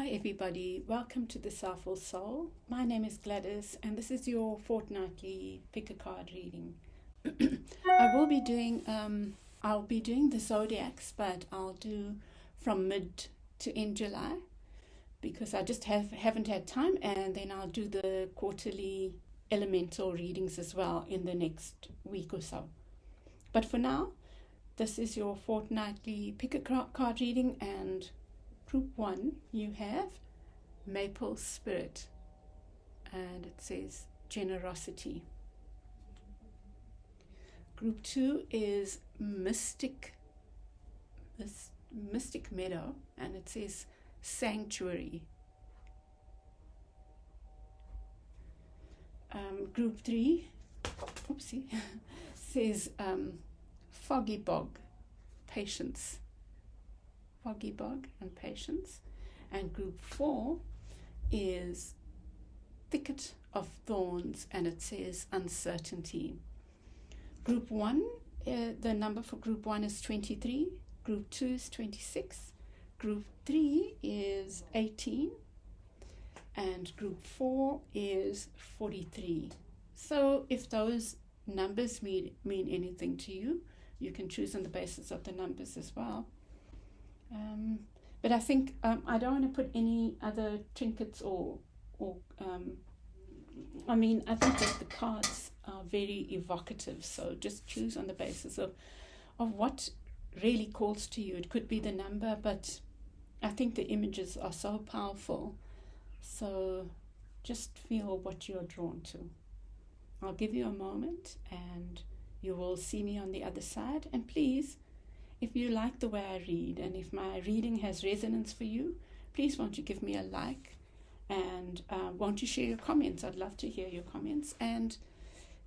Hi everybody, welcome to the Soulful Soul. My name is Gladys and this is your fortnightly pick a card reading. I'll be doing the zodiacs, but I'll do from mid to end July because I just haven't had time, and then I'll do the quarterly elemental readings as well in the next week or so. But for now, this is your fortnightly pick a card reading, and Group 1, you have Maple Spirit, and it says generosity. Group 2 is Mystic Meadow, and it says sanctuary. Group 3, says Foggy Bog, patience. Foggy Bog and patience. And Group 4 is Thicket of Thorns, and it says uncertainty. Group 1, the number for Group 1 is 23, Group 2 is 26, Group 3 is 18, and Group 4 is 43. So if those numbers mean anything to you, you can choose on the basis of the numbers as well. But I think I don't want to put any other trinkets I think that the cards are very evocative, so just choose on the basis of what really calls to you. It could be the number, but I think the images are so powerful, so just feel what you're drawn to. I'll give you a moment and you will see me on the other side. And please, if you like the way I read, and if my reading has resonance for you, please won't you give me a like, and won't you share your comments? I'd love to hear your comments, and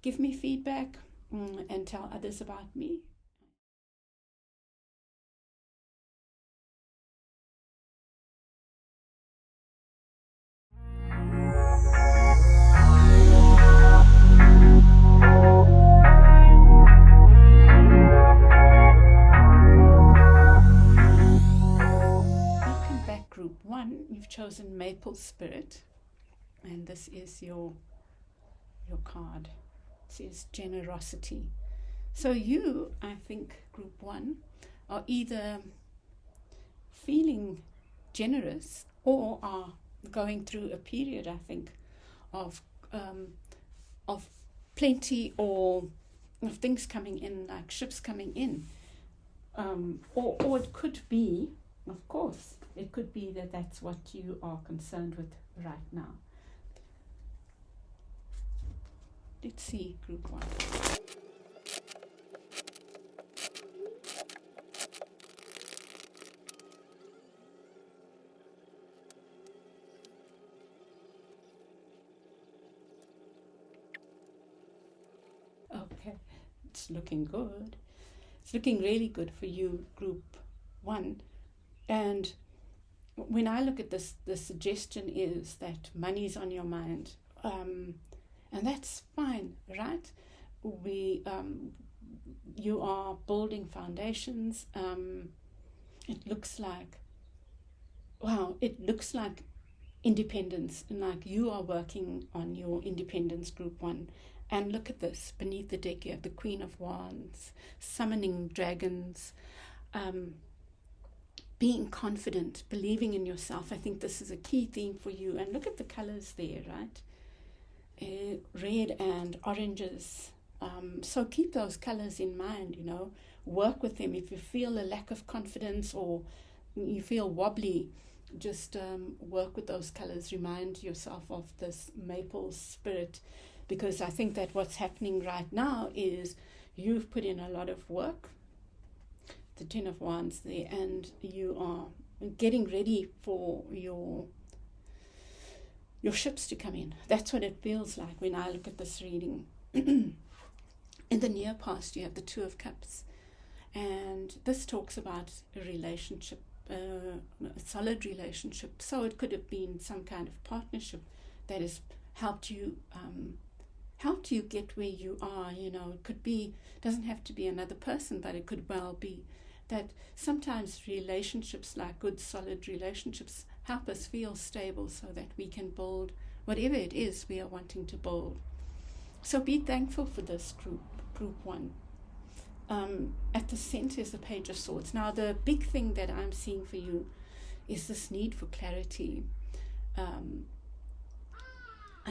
give me feedback, and tell others about me. Group 1, you've chosen Maple Spirit, and this is your card. It says generosity. So you, I think, Group 1, are either feeling generous or are going through a period, I think, of plenty, or of things coming in, like ships coming in, or it could be, of course, it could be that that's what you are concerned with right now. Let's see, Group 1. Okay, it's looking good. It's looking really good for you, Group 1. And when I look at this, the suggestion is that money's on your mind, and that's fine, right? You are building foundations. It looks like independence, and like you are working on your independence, Group 1. And look at this, beneath the deck you have the Queen of Wands, summoning dragons, being confident, believing in yourself. I think this is a key theme for you. And look at the colors there, right? Red and oranges. So keep those colors in mind, work with them. If you feel a lack of confidence or you feel wobbly, just work with those colors. Remind yourself of this maple spirit, because I think that what's happening right now is you've put in a lot of work, the Ten of Wands there, and you are getting ready for your ships to come in. That's what it feels like when I look at this reading. In the near past, you have the Two of Cups, and this talks about a relationship, a solid relationship. So it could have been some kind of partnership that has helped you get where you are. It could be, doesn't have to be another person, but it could well be that sometimes relationships, like good solid relationships, help us feel stable so that we can build whatever it is we are wanting to build. So be thankful for this group 1. At the center is the Page of Swords. Now, the big thing that I'm seeing for you is this need for clarity. I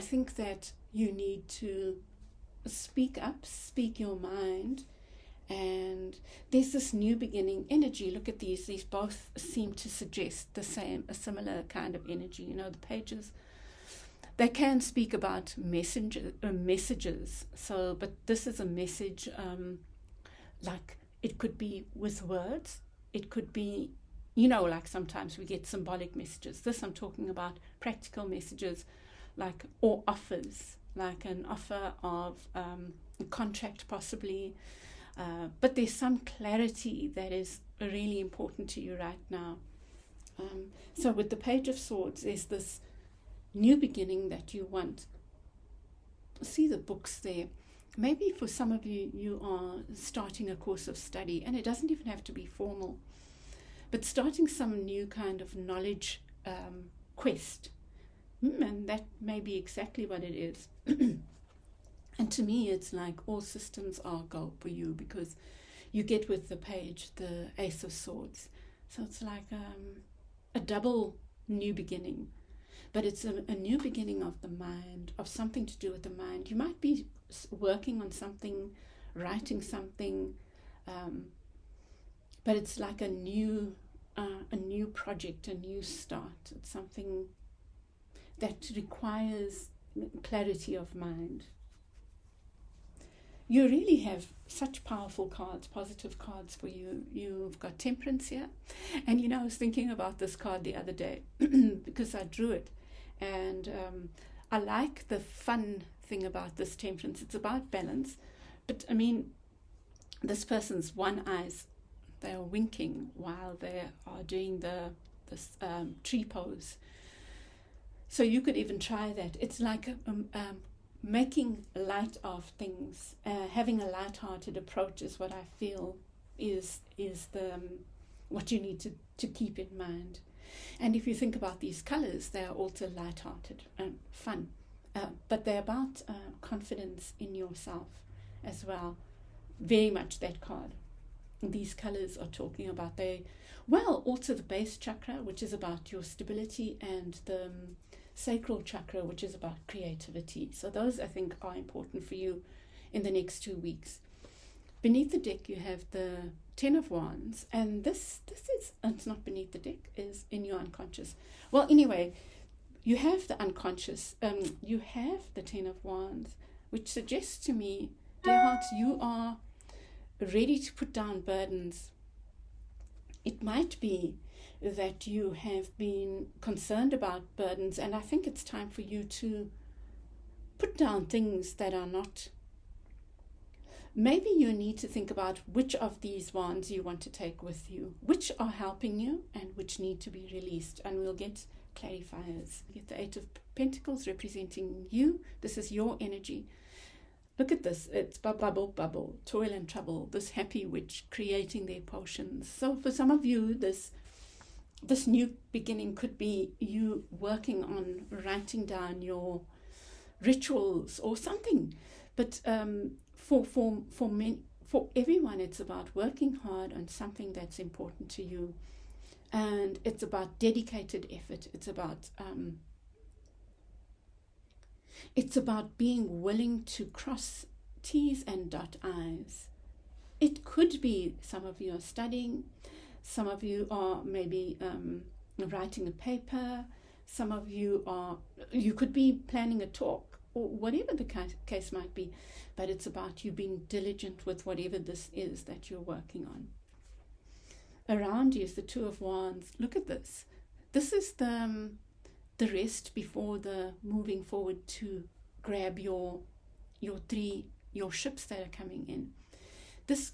think that you need to speak up, speak your mind, and there's this new beginning energy. Look at these both seem to suggest a similar kind of energy. You know, the pages, they can speak about messages. So, but this is a message, like it could be with words, it could be, you know, like sometimes we get symbolic messages. This I'm talking about practical messages, like, or offers, like an offer of a contract possibly. But there's some clarity that is really important to you right now. So with the Page of Swords, there's this new beginning that you want. See the books there. Maybe for some of you, you are starting a course of study, and it doesn't even have to be formal, but starting some new kind of knowledge quest. And that may be exactly what it is. And to me, it's like all systems are go for you, because you get with the page, the Ace of Swords. So it's like a double new beginning. But it's a new beginning of the mind, of something to do with the mind. You might be working on something, writing something, but it's like a new project, a new start. It's something that requires clarity of mind. You really have such powerful cards, positive cards for you. You've got Temperance here. And you know, I was thinking about this card the other day because I drew it. And I like the fun thing about this Temperance. It's about balance. But I mean, this person's one eyes, they are winking while they are doing this tree pose. So you could even try that. It's like making light of things, having a light-hearted approach is what I feel is the what you need to keep in mind. And if you think about these colors, they are also light-hearted and fun, but they're about confidence in yourself as well. Very much that card. These colors are talking about also the base chakra, which is about your stability, and the sacral chakra, which is about creativity. So those, I think, are important for you in the next 2 weeks. Beneath the deck, you have the Ten of Wands, and this is, it's not beneath the deck, is in your unconscious. Well, anyway, you have the unconscious, you have the Ten of Wands, which suggests to me, dear hearts, you are ready to put down burdens. It might be that you have been concerned about burdens, and I think it's time for you to put down things that are not. Maybe you need to think about which of these wands you want to take with you, which are helping you and which need to be released, and we'll get clarifiers. We get the Eight of Pentacles representing you. This is your energy. Look at this. It's bubble, toil and trouble, this happy witch creating their potions. So for some of you, this new beginning could be you working on writing down your rituals or something. But for everyone, it's about working hard on something that's important to you, and it's about dedicated effort. It's about being willing to cross T's and dot I's. It could be some of you are studying, some of you are maybe writing a paper, some of you could be planning a talk, or whatever the case might be, but it's about you being diligent with whatever this is that you're working on. Around you is the Two of Wands. Look at this. This is the rest before the moving forward to grab your ships that are coming in. This,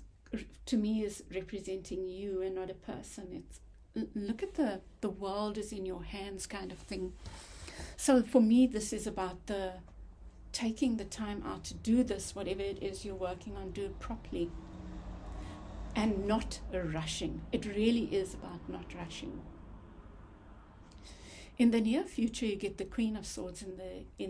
to me, is representing you and not a person. It's look at the world is in your hands kind of thing. So for me, this is about taking the time out to do this, whatever it is you're working on, do it properly and not rushing. It really is about not rushing. In the near future, you get the Queen of Swords in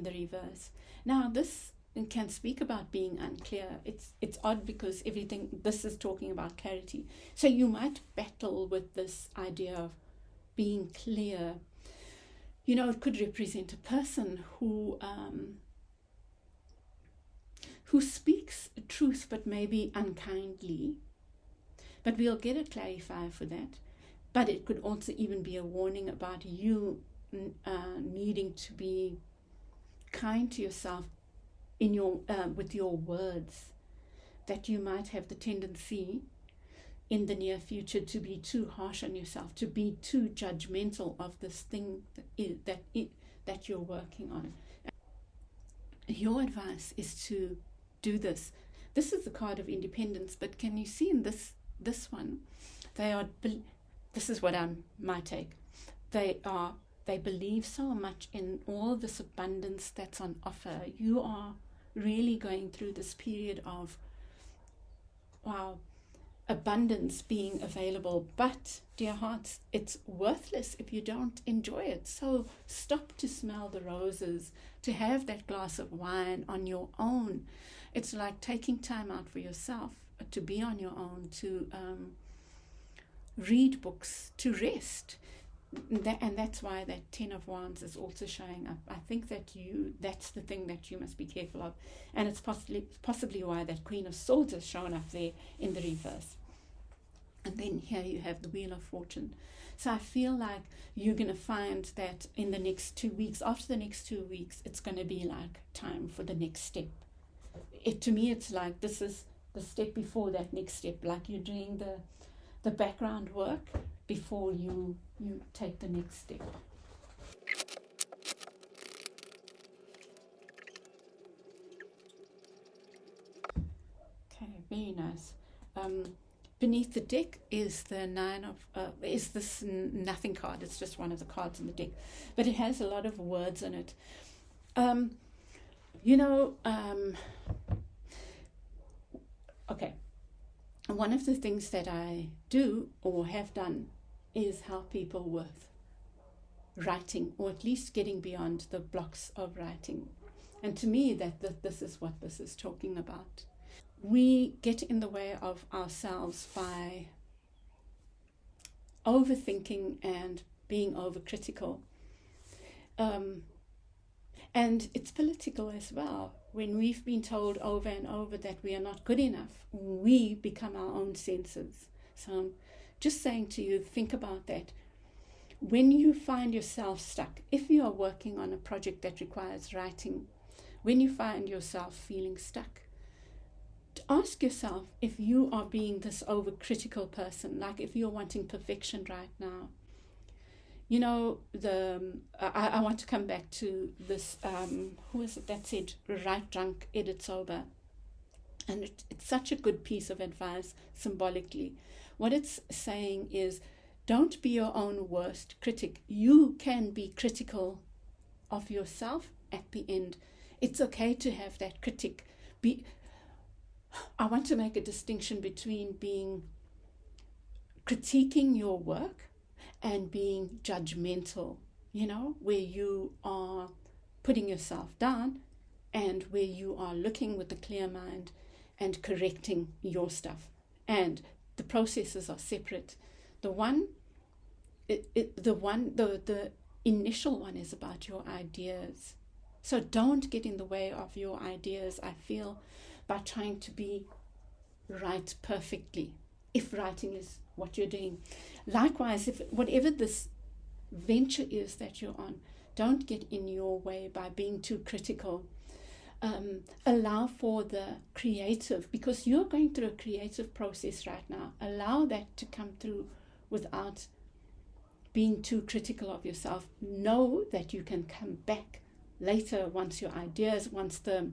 the reverse. Now, this can speak about being unclear. It's odd because this is talking about clarity. So you might battle with this idea of being clear. You know, it could represent a person who speaks truth, but maybe unkindly. But we'll get a clarifier for that. But it could also even be a warning about you needing to be kind to yourself in your with your words, that you might have the tendency in the near future to be too harsh on yourself, to be too judgmental of this thing that you're working on. Your advice is to do this. This is the card of independence, but can you see in this one, this is what my take. They believe so much in all this abundance that's on offer. You are really going through this period of, wow, abundance being available. But, dear hearts, it's worthless if you don't enjoy it. So stop to smell the roses, to have that glass of wine on your own. It's like taking time out for yourself, to be on your own, to read books, to rest. And that's why that Ten of Wands is also showing up. I think that's the thing that you must be careful of. And it's possibly why that Queen of Swords has shown up there in the reverse. And then here you have the Wheel of Fortune. So I feel like you're going to find that in the next 2 weeks, after the next 2 weeks, it's going to be like time for the next step. To me, it's like this is the step before that next step, like you're doing the background work before you take the next step. Okay, very nice. Beneath the deck is the is this nothing card. It's just one of the cards in the deck, but it has a lot of words in it. Okay. One of the things that I do or have done is help people with writing, or at least getting beyond the blocks of writing. And to me, this is what this is talking about. We get in the way of ourselves by overthinking and being overcritical. And it's political as well. When we've been told over and over that we are not good enough, we become our own censors. So I'm just saying to you, think about that. When you find yourself stuck, if you are working on a project that requires writing, when you find yourself feeling stuck, ask yourself if you are being this overcritical person, like if you're wanting perfection right now. You know, I want to come back to this, who is it that said, write drunk, edit sober. And it's such a good piece of advice symbolically. What it's saying is, don't be your own worst critic. You can be critical of yourself at the end. It's okay to have that critic. I want to make a distinction between critiquing your work and being judgmental, where you are putting yourself down and where you are looking with a clear mind and correcting your stuff. And the processes are separate. The initial one is about your ideas. So don't get in the way of your ideas, I feel, by trying to be right perfectly, if writing is what you're doing. Likewise, if whatever this venture is that you're on, don't get in your way by being too critical. Allow for the creative, because you're going through a creative process right now. Allow that to come through without being too critical of yourself. Know that you can come back later once the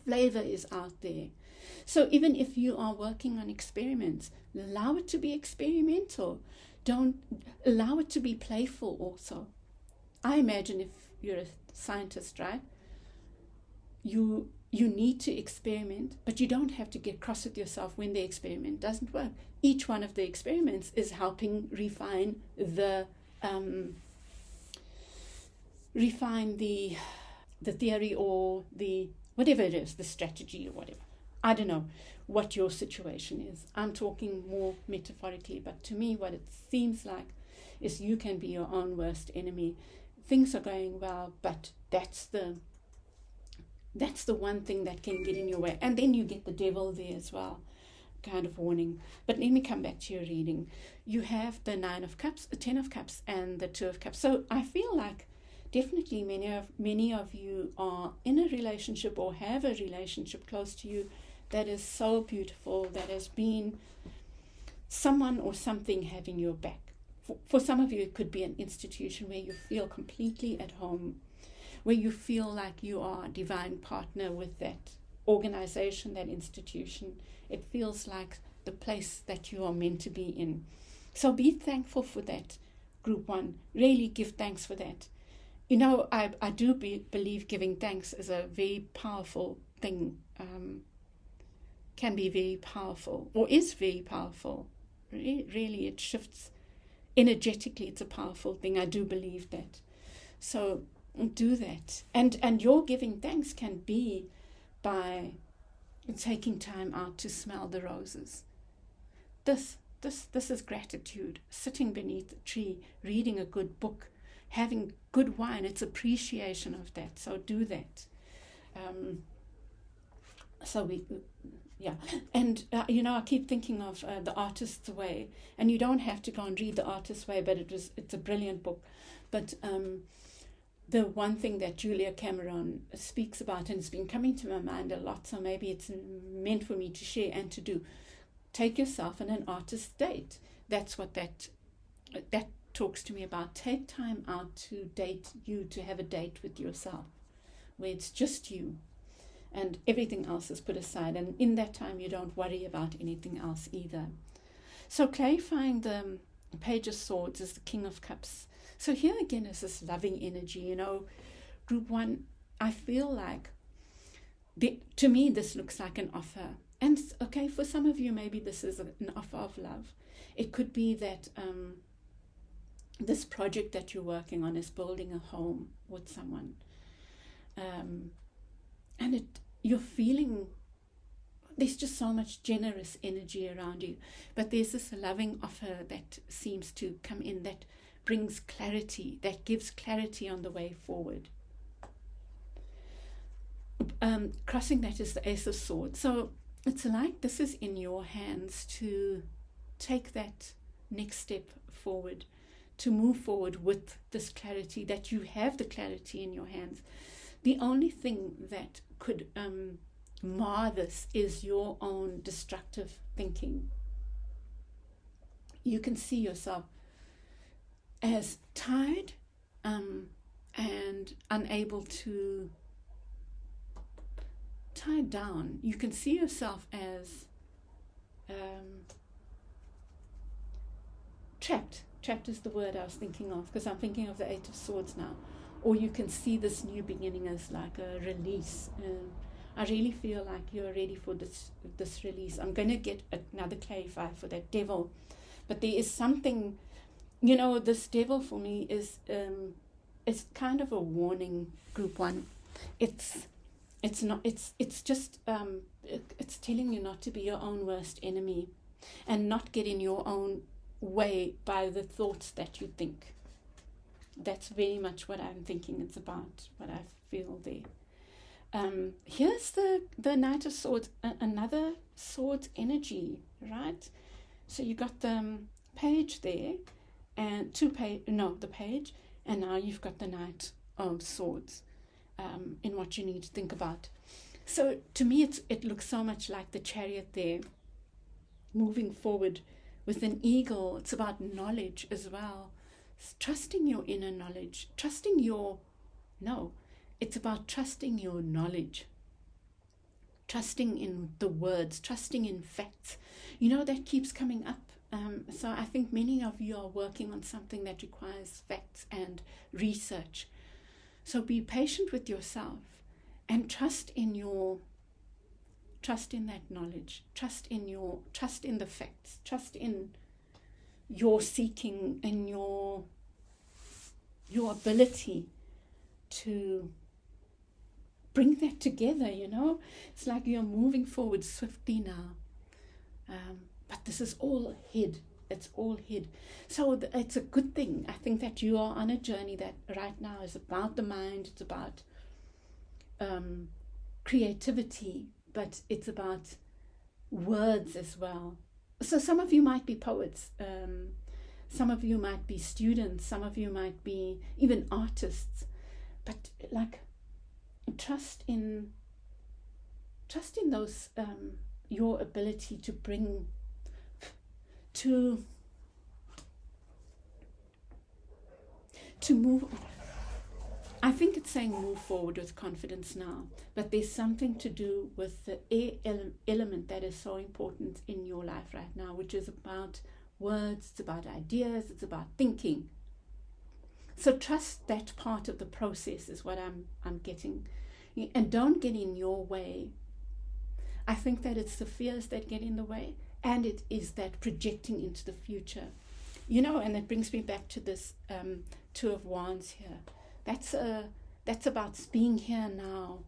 flavor is out there. So even if you are working on experiments, allow it to be experimental. Don't allow it to be playful also. I imagine if you're a scientist, right? You need to experiment, but you don't have to get cross with yourself when the experiment doesn't work. Each one of the experiments is helping refine the refine the theory or the whatever it is, the strategy or whatever. I don't know what your situation is. I'm talking more metaphorically, but to me what it seems like is you can be your own worst enemy. Things are going well, but that's the one thing that can get in your way. And then you get the devil there as well, kind of warning. But let me come back to your reading. You have the 9 of Cups, the 10 of Cups, and the 2 of Cups. So I feel like definitely many of you are in a relationship or have a relationship close to you that is so beautiful, that has been someone or something having your back. For some of you, it could be an institution where you feel completely at home, where you feel like you are a divine partner with that organization, that institution. It feels like the place that you are meant to be in. So be thankful for that, group 1. Really give thanks for that. You know, I do believe giving thanks is a very powerful thing, can be very powerful, or is very powerful. Really, it shifts energetically. It's a powerful thing. I do believe that. So do that. And your giving thanks can be by taking time out to smell the roses. This is gratitude. Sitting beneath a tree, reading a good book, having good wine. It's appreciation of that. So do that. And I keep thinking of The Artist's Way, and you don't have to go and read The Artist's Way, but it's a brilliant book. But the one thing that Julia Cameron speaks about, and it's been coming to my mind a lot, so maybe it's meant for me to share and to do. Take yourself on an artist's date. That's what that talks to me about. Take time out to have a date with yourself, where it's just you and everything else is put aside. And in that time, you don't worry about anything else either. So clarifying the Page of Swords is the King of Cups. So here again is this loving energy. Group 1, I feel like, to me, this looks like an offer. And okay, for some of you, maybe this is an offer of love. It could be that this project that you're working on is building a home with someone. And you're feeling, there's just so much generous energy around you. But there's this loving offer that seems to come in that brings clarity, that gives clarity on the way forward. Crossing that is the Ace of Swords. So it's like this is in your hands to take that next step forward, to move forward with this clarity, that you have the clarity in your hands. The only thing that could mar this is your own destructive thinking. You can see yourself as tired and unable to tie down. You can see yourself as trapped. Trapped is the word I was thinking of, because I'm thinking of the Eight of Swords now. Or you can see this new beginning as like a release. I really feel like you're ready for this release. I'm going to get another clarifier for that devil. But there is something, this devil for me is kind of a warning, group 1. It's just telling you not to be your own worst enemy and not get in your own way by the thoughts that you think. That's very much what I'm thinking it's about, what I feel there. Here's the Knight of Swords, another swords energy, right? So you got the page there, and the page, and now you've got the Knight of Swords in what you need to think about. So to me, it looks so much like the Chariot there, moving forward with an eagle. It's about knowledge as well. Trusting your inner knowledge, it's about trusting your knowledge, trusting in the words, trusting in facts. That keeps coming up. So I think many of you are working on something that requires facts and research. So be patient with yourself and trust in that knowledge, trust in the facts, trust in your seeking and your ability to bring that together, It's like you're moving forward swiftly now. But this is all hid. It's all hid. So it's a good thing. I think that you are on a journey that right now is about the mind. It's about creativity, but it's about words as well. So some of you might be poets. Some of you might be students. Some of you might be even artists. But like, trust in those, your ability to bring, to move. I think it's saying move forward with confidence now, but there's something to do with the air element that is so important in your life right now, which is about words, it's about ideas, it's about thinking. So trust that part of the process is what I'm getting. And don't get in your way. I think that it's the fears that get in the way, and it is that projecting into the future. And it brings me back to this Two of Wands here. That's about being here now,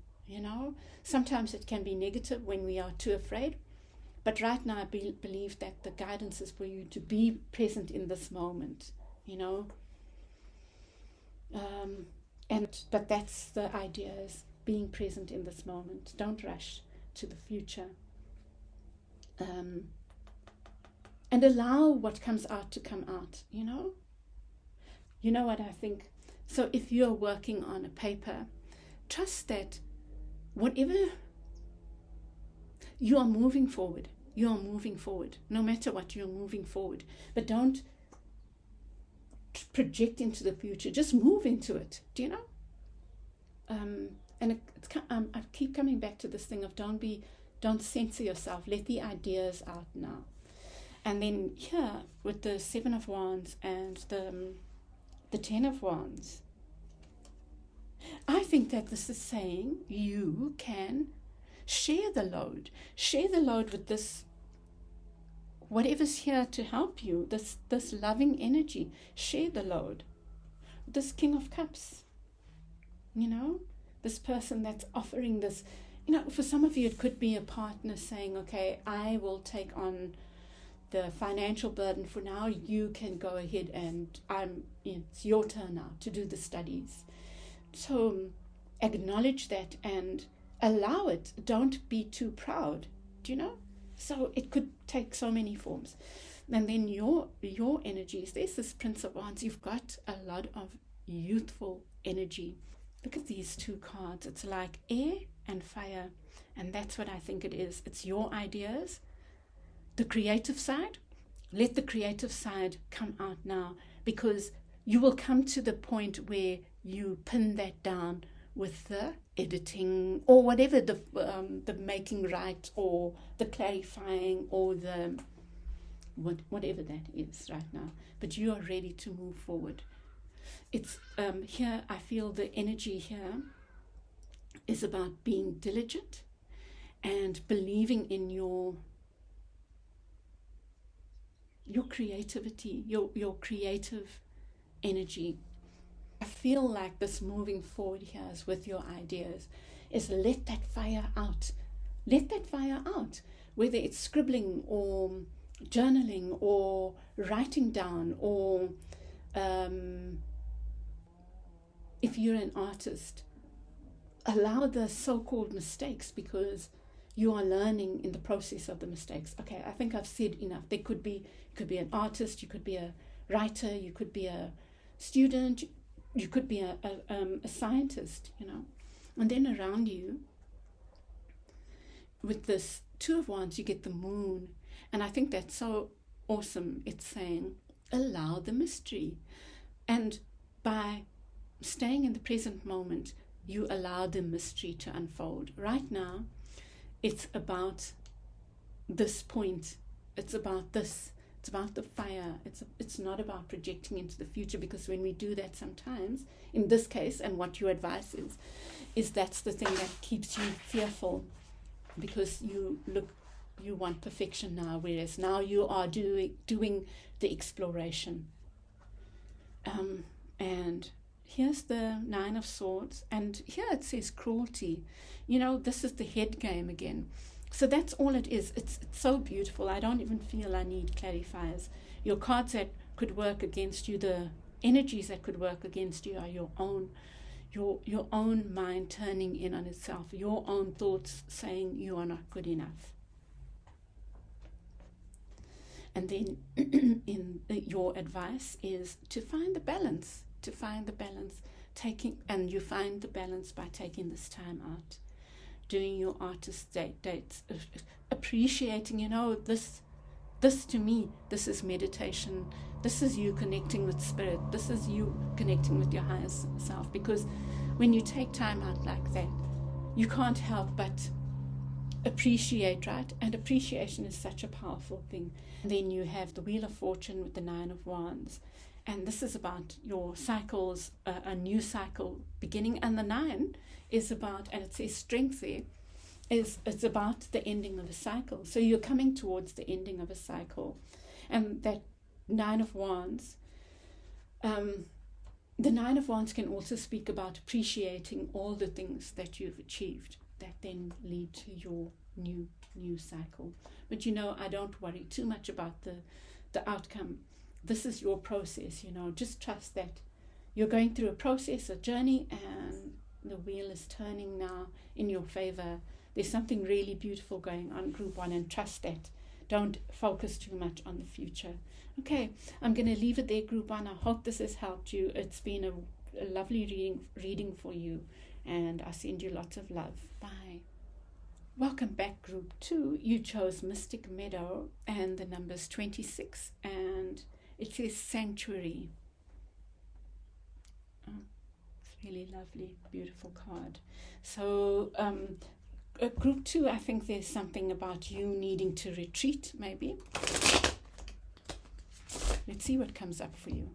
Sometimes it can be negative when we are too afraid. But right now I believe that the guidance is for you to be present in this moment, But that's the idea, is being present in this moment. Don't rush to the future. And allow what comes out to come out, You know what I think? So if you're working on a paper, trust that whatever, you are moving forward. You are moving forward. No matter what, you're moving forward. But don't project into the future. Just move into it. Do you know? And I keep coming back to this thing of don't censor yourself. Let the ideas out now. And then here with the Seven of Wands and the Ten of Wands, I think that this is saying you can share the load with this, whatever's here to help you, this loving energy. Share the load. This King of Cups, this person that's offering this, for some of you it could be a partner saying, okay, I will take on the financial burden for now. You can go ahead and it's your turn now to do the studies. So acknowledge that and allow it. Don't be too proud. Do you know? So it could take so many forms. And then your energies, there's this Prince of Wands. You've got a lot of youthful energy. Look at these two cards. It's like air and fire. And that's what I think it is. It's your ideas. The creative side, let the creative side come out now, because you will come to the point where you pin that down with the editing or whatever, the making right or the clarifying or the whatever that is right now. But you are ready to move forward. It's here, I feel the energy here is about being diligent and believing in your creativity, your creative energy. I feel like this moving forward here is with your ideas, is let that fire out. Let that fire out, whether it's scribbling or journaling or writing down, or if you're an artist, allow the so-called mistakes, because you are learning in the process of the mistakes. Okay, I think I've said enough. You could be an artist, you could be a writer, you could be a student, you could be a scientist, And then around you, with this Two of Wands, you get the moon. And I think that's so awesome. It's saying, allow the mystery. And by staying in the present moment, you allow the mystery to unfold. Right now, it's about this point. It's about this. It's about the fire. It's not about projecting into the future, because when we do that sometimes, in this case, and what your advice is that's the thing that keeps you fearful, because you want perfection now, whereas now you are doing the exploration. And here's the Nine of Swords, and here it says cruelty. This is the head game again. So that's all it is. It's so beautiful. I don't even feel I need clarifiers. Your cards that could work against you, the energies that could work against you are your own mind turning in on itself, your own thoughts saying you are not good enough. And then your advice is to find the balance, and you find the balance by taking this time out, doing your artist dates, appreciating, this to me, this is meditation, this is you connecting with spirit, this is you connecting with your higher self, because when you take time out like that, you can't help but appreciate, right? And appreciation is such a powerful thing. And then you have the Wheel of Fortune with the Nine of Wands, and this is about your cycles, a new cycle beginning, and the nine is about, and it says strength there, it's about the ending of a cycle. So you're coming towards the ending of a cycle, and that Nine of Wands, the Nine of Wands can also speak about appreciating all the things that you've achieved that then lead to your new cycle. But I don't worry too much about the outcome. This is your process, just trust that you're going through a process, a journey, and the wheel is turning now in your favor. There's something really beautiful going on, Group 1, and trust that. Don't focus too much on the future. Okay, I'm going to leave it there, Group 1. I hope this has helped you. It's been a lovely reading for you, and I send you lots of love. Bye. Welcome back, Group 2. You chose Mystic Meadow and the numbers 26, and it says Sanctuary. Oh, it's really lovely, beautiful card. So, Group 2, I think there's something about you needing to retreat, maybe. Let's see what comes up for you.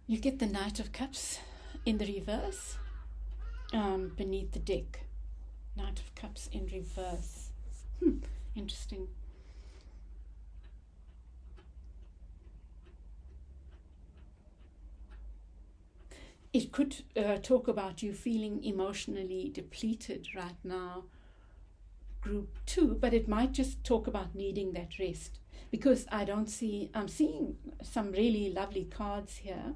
You get the Knight of Cups in the reverse beneath the deck. Knight of Cups in reverse. Interesting. It could talk about you feeling emotionally depleted right now, Group 2, but it might just talk about needing that rest, because I'm seeing some really lovely cards here.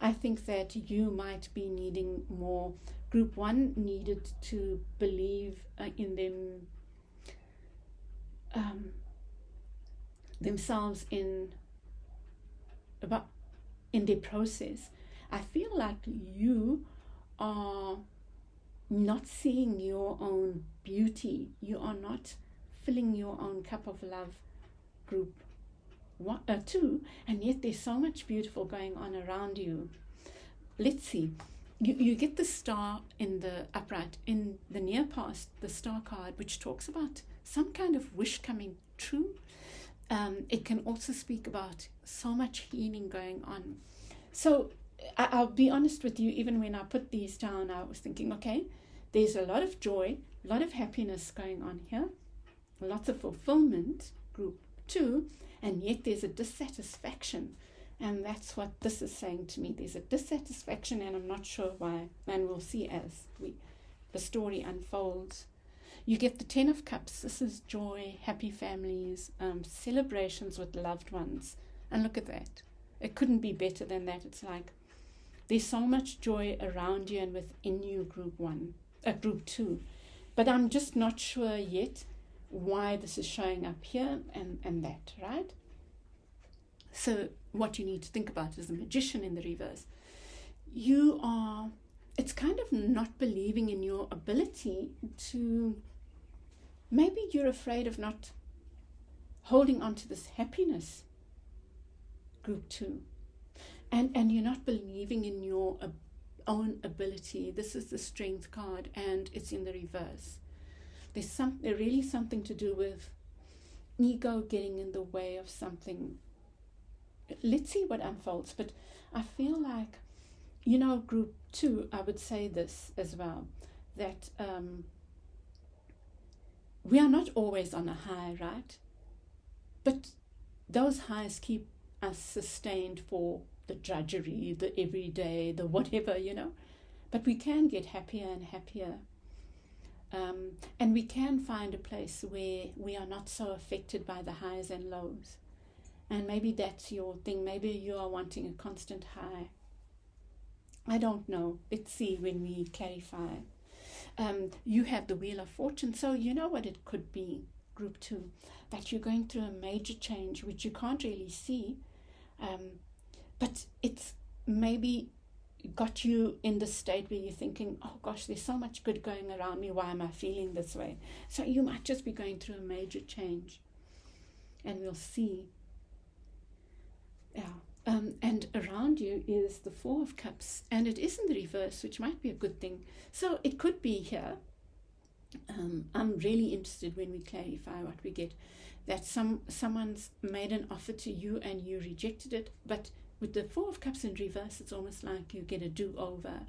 I think that you might be needing more. Group 1 needed to believe in themselves in their process. I feel like you are not seeing your own beauty. You are not filling your own cup of love, Group 2, and yet there's so much beautiful going on around you. Let's see. You get the star in the upright. In the near past, the star card, which talks about some kind of wish coming true. It can also speak about so much healing going on. So I'll be honest with you, even when I put these down, I was thinking, okay, there's a lot of joy, a lot of happiness going on here, lots of fulfillment, Group 2, and yet there's a dissatisfaction. And that's what this is saying to me. There's a dissatisfaction, and I'm not sure why, and we'll see as the story unfolds. You get the 10 of Cups. This is joy, happy families, celebrations with loved ones. And look at that. It couldn't be better than that. It's like there's so much joy around you and within you, Group 2. But I'm just not sure yet why this is showing up here and that, right? So what you need to think about is the Magician in the reverse. It's kind of not believing in your ability to, maybe you're afraid of not holding on to this happiness, Group 2. And you're not believing in your own ability. This is the Strength card, and it's in the reverse. There's really something to do with ego getting in the way of something. Let's see what unfolds. But I feel like, Group 2, I would say this as well, that we are not always on a high, right? But those highs keep us sustained for the drudgery, the everyday, the whatever, But we can get happier and happier. And we can find a place where we are not so affected by the highs and lows. And maybe that's your thing. Maybe you are wanting a constant high. I don't know. Let's see when we clarify. You have the Wheel of Fortune, so you know what it could be, Group 2, that you're going through a major change, which you can't really see, but it's maybe got you in the state where you're thinking, oh gosh, there's so much good going around me, why am I feeling this way? So you might just be going through a major change, and we'll see. And around you is the Four of Cups, and it is in the reverse, which might be a good thing. So it could be here. I'm really interested when we clarify what we get, that someone's made an offer to you and you rejected it, but with the Four of Cups in reverse, it's almost like you get a do-over.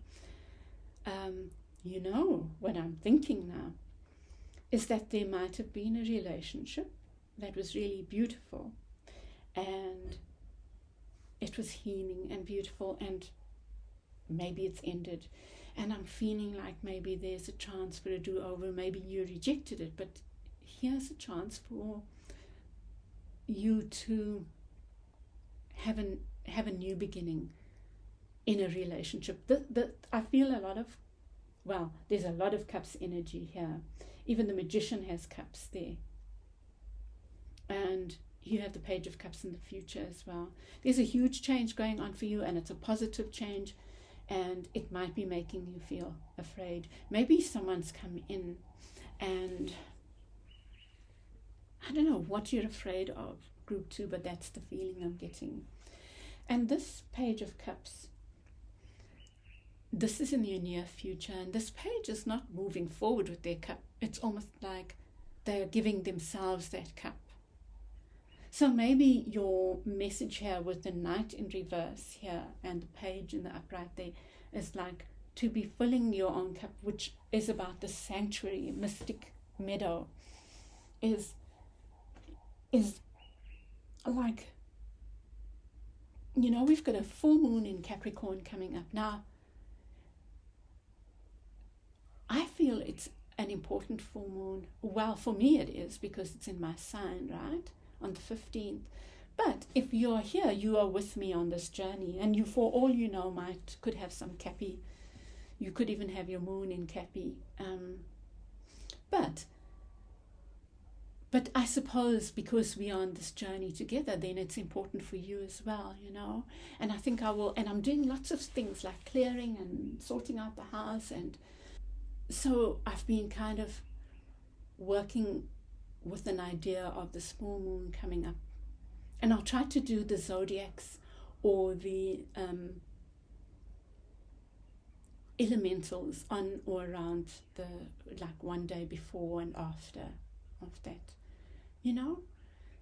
You know what I'm thinking now is that there might have been a relationship that was really beautiful, and it was healing and beautiful, and maybe it's ended. And I'm feeling like maybe there's a chance for a do-over. Maybe you rejected it, but here's a chance for you to have a new beginning in a relationship. I feel there's a lot of cups energy here. Even the Magician has cups there. And you have the Page of Cups in the future as well. There's a huge change going on for you, and it's a positive change, and it might be making you feel afraid. Maybe someone's come in, and I don't know what you're afraid of, Group 2, but that's the feeling I'm getting. And this Page of Cups, this is in your near future, and this page is not moving forward with their cup. It's almost like they are giving themselves that cup. So maybe your message here with the Knight in reverse here and the Page in the upright there is like to be filling your own cup, which is about the sanctuary, mystic meadow, is like, we've got a full moon in Capricorn coming up. Now, I feel it's an important full moon. Well, for me it is, because it's in my sign, right? On the 15th. But if you're here, you are with me on this journey, and you, for all you know, could have some Cappy. You could even have your moon in Cappy. But I suppose because we are on this journey together, then it's important for you as well, And I think I will, and I'm doing lots of things like clearing and sorting out the house, and so I've been kind of working with an idea of the small moon coming up, and I'll try to do the zodiacs or the elementals on or around one day before and after of that.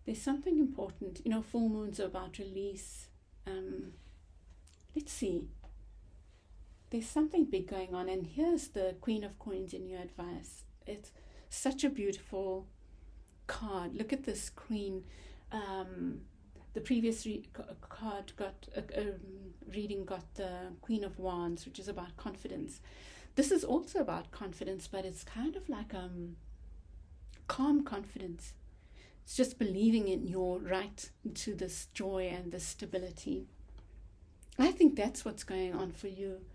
There's something important. Full moons are about release. Let's see. There's something big going on, and here's the Queen of Coins in your advice. It's such a beautiful card. Look at this Queen. The previous card reading got the Queen of Wands, which is about confidence. This is also about confidence, but it's kind of like calm confidence. It's just believing in your right to this joy and this stability. I think that's what's going on for you,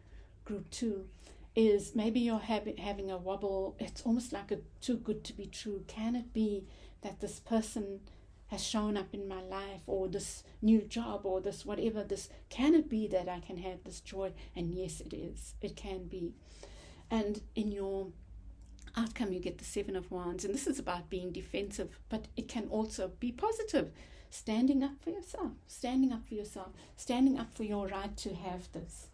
Group 2, is maybe you're having a wobble. It's almost like a too good to be true. Can it be that this person has shown up in my life, or this new job, or this whatever, can it be that I can have this joy? And yes, it is. It can be. And in your outcome, you get the Seven of Wands, and this is about being defensive, but it can also be positive. Standing up for yourself, standing up for your right to have this.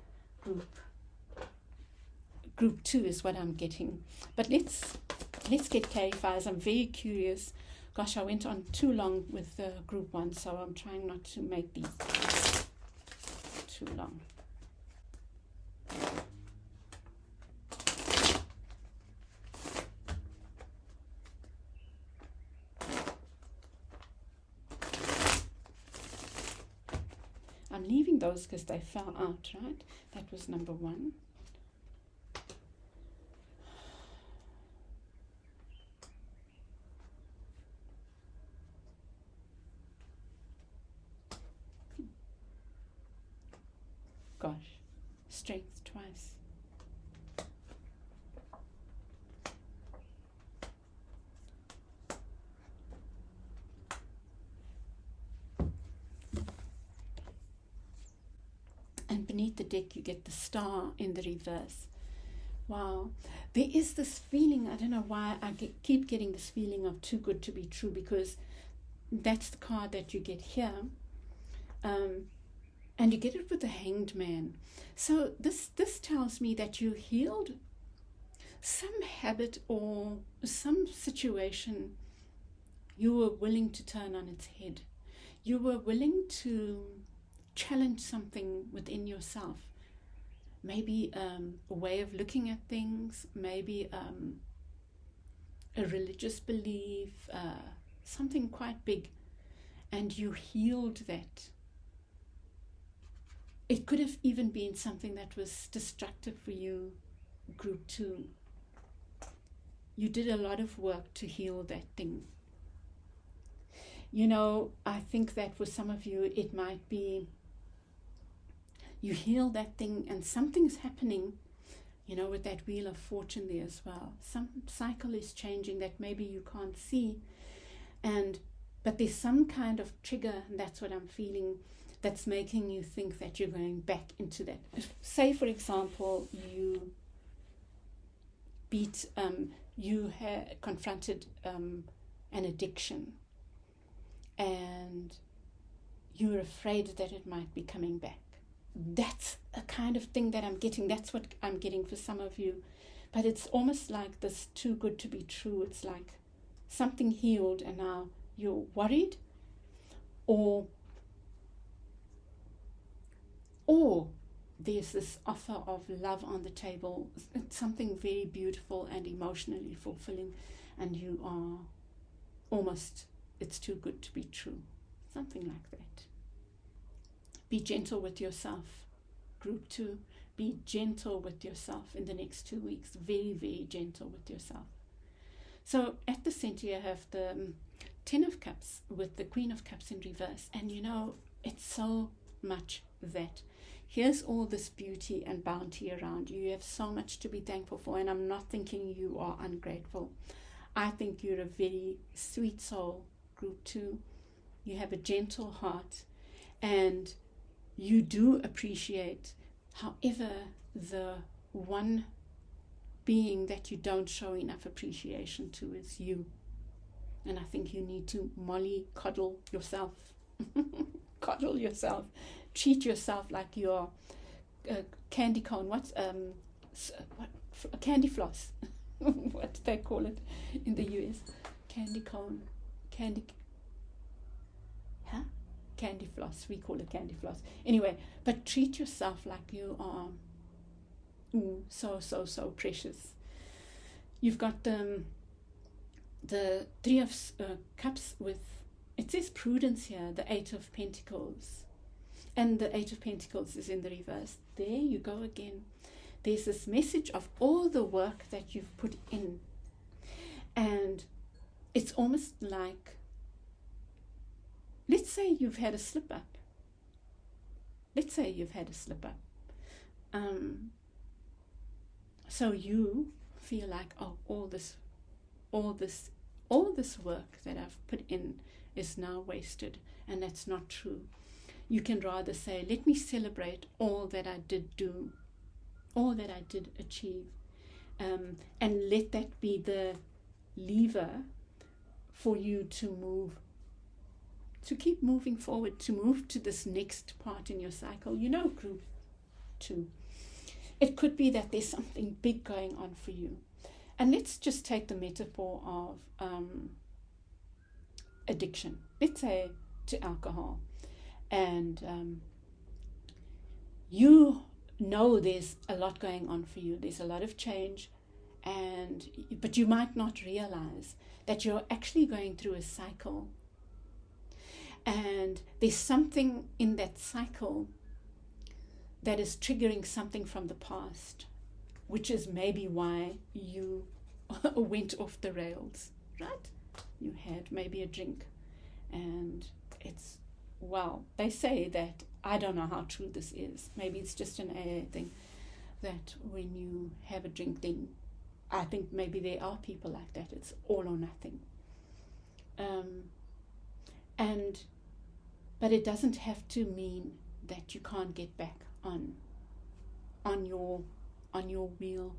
Group 2 is what I'm getting. But let's get clarifiers. I'm very curious. Gosh, I went on too long with Group 1, so I'm trying not to make these too long. I'm leaving those because they fell out, right? That was number 1. Gosh, strength twice. And beneath the deck you get the star in the reverse. Wow. There is this feeling, I don't know why I keep getting this feeling of too good to be true, because that's the card that you get here. And you get it with the Hanged Man. So this tells me that you healed some habit or some situation. You were willing to turn on its head. You were willing to challenge something within yourself. Maybe a way of looking at things, maybe a religious belief, something quite big, and you healed that. It could have even been something that was destructive for you, group 2. You did a lot of work to heal that thing. You know, I think that for some of you, it might be you heal that thing and something's happening, you know, with that Wheel of Fortune there as well. Some cycle is changing that maybe you can't see, but there's some kind of trigger, and that's what I'm feeling, that's making you think that you're going back into that. Say, for example, you confronted an addiction, and you're afraid that it might be coming back. That's a kind of thing that I'm getting. That's what I'm getting for some of you. But it's almost like this too good to be true. It's like something healed and now you're worried, or there's this offer of love on the table. It's something very beautiful and emotionally fulfilling, and you are almost, it's too good to be true. Something like that. Be gentle with yourself. Group 2, be gentle with yourself in the next 2 weeks. Very, very gentle with yourself. So at the center you have the 10 of Cups with the Queen of Cups in reverse. And you know, it's so much that here's all this beauty and bounty around you. You have so much to be thankful for. And I'm not thinking you are ungrateful. I think you're a very sweet soul, group 2. You have a gentle heart. And you do appreciate, however, the one being that you don't show enough appreciation to is you. And I think you need to coddle yourself. Coddle yourself. Treat yourself like you're a candy cone. What's a candy floss? What do they call it in the US? Candy cone. Candy floss. We call it candy floss. Anyway, but treat yourself like you are so precious. You've got the 3 of Cups with, it says prudence here, the 8 of Pentacles. And the 8 of Pentacles is in the reverse. There you go again. There's this message of all the work that you've put in. And it's almost like, let's say you've had a slip up. So you feel like, oh, all this work that I've put in is now wasted, and that's not true. You can rather say, let me celebrate all that I did do, all that I did achieve, and let that be the lever for you to keep moving forward, to move to this next part in your cycle. You know, group 2. It could be that there's something big going on for you. And let's just take the metaphor of addiction. Let's say to alcohol. And you know there's a lot going on for you. There's a lot of change. But you might not realize that you're actually going through a cycle. And there's something in that cycle that is triggering something from the past, which is maybe why you went off the rails, right? You had maybe a drink, and it's, well, they say that, I don't know how true this is, maybe it's just an AA thing, that when you have a drink, then I think maybe there are people like that, it's all or nothing. But it doesn't have to mean that you can't get back on your wheel.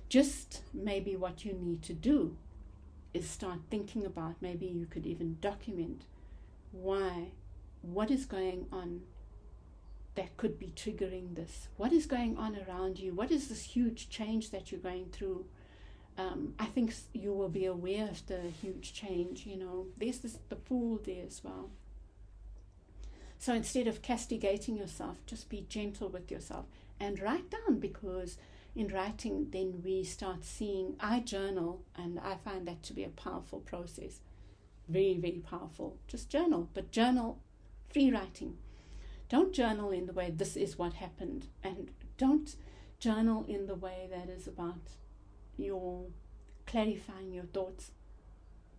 Just maybe what you need to do is start thinking about, maybe you could even document what is going on that could be triggering this. What is going on around you? What is this huge change that you're going through? I think you will be aware of the huge change, There's the Fool there as well. So instead of castigating yourself, just be gentle with yourself and write down, because in writing, then we start seeing, I journal, and I find that to be a powerful process. Very, very powerful. Just journal, but journal free writing. Don't journal in the way this is what happened, and don't journal in the way that is about your clarifying your thoughts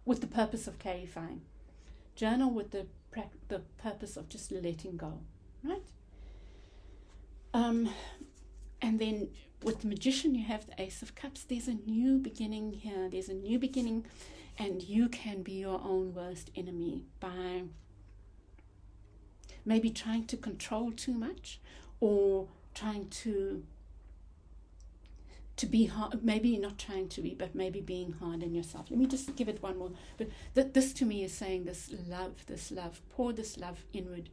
with the purpose of clarifying. Journal with the purpose of just letting go, right? And then with the Magician, you have the Ace of Cups. There's a new beginning here. There's a new beginning, and you can be your own worst enemy by maybe trying to control too much, or trying to be hard, maybe not trying to be, but maybe being hard on yourself. Let me just give it one more. But this to me is saying this love, pour this love inward.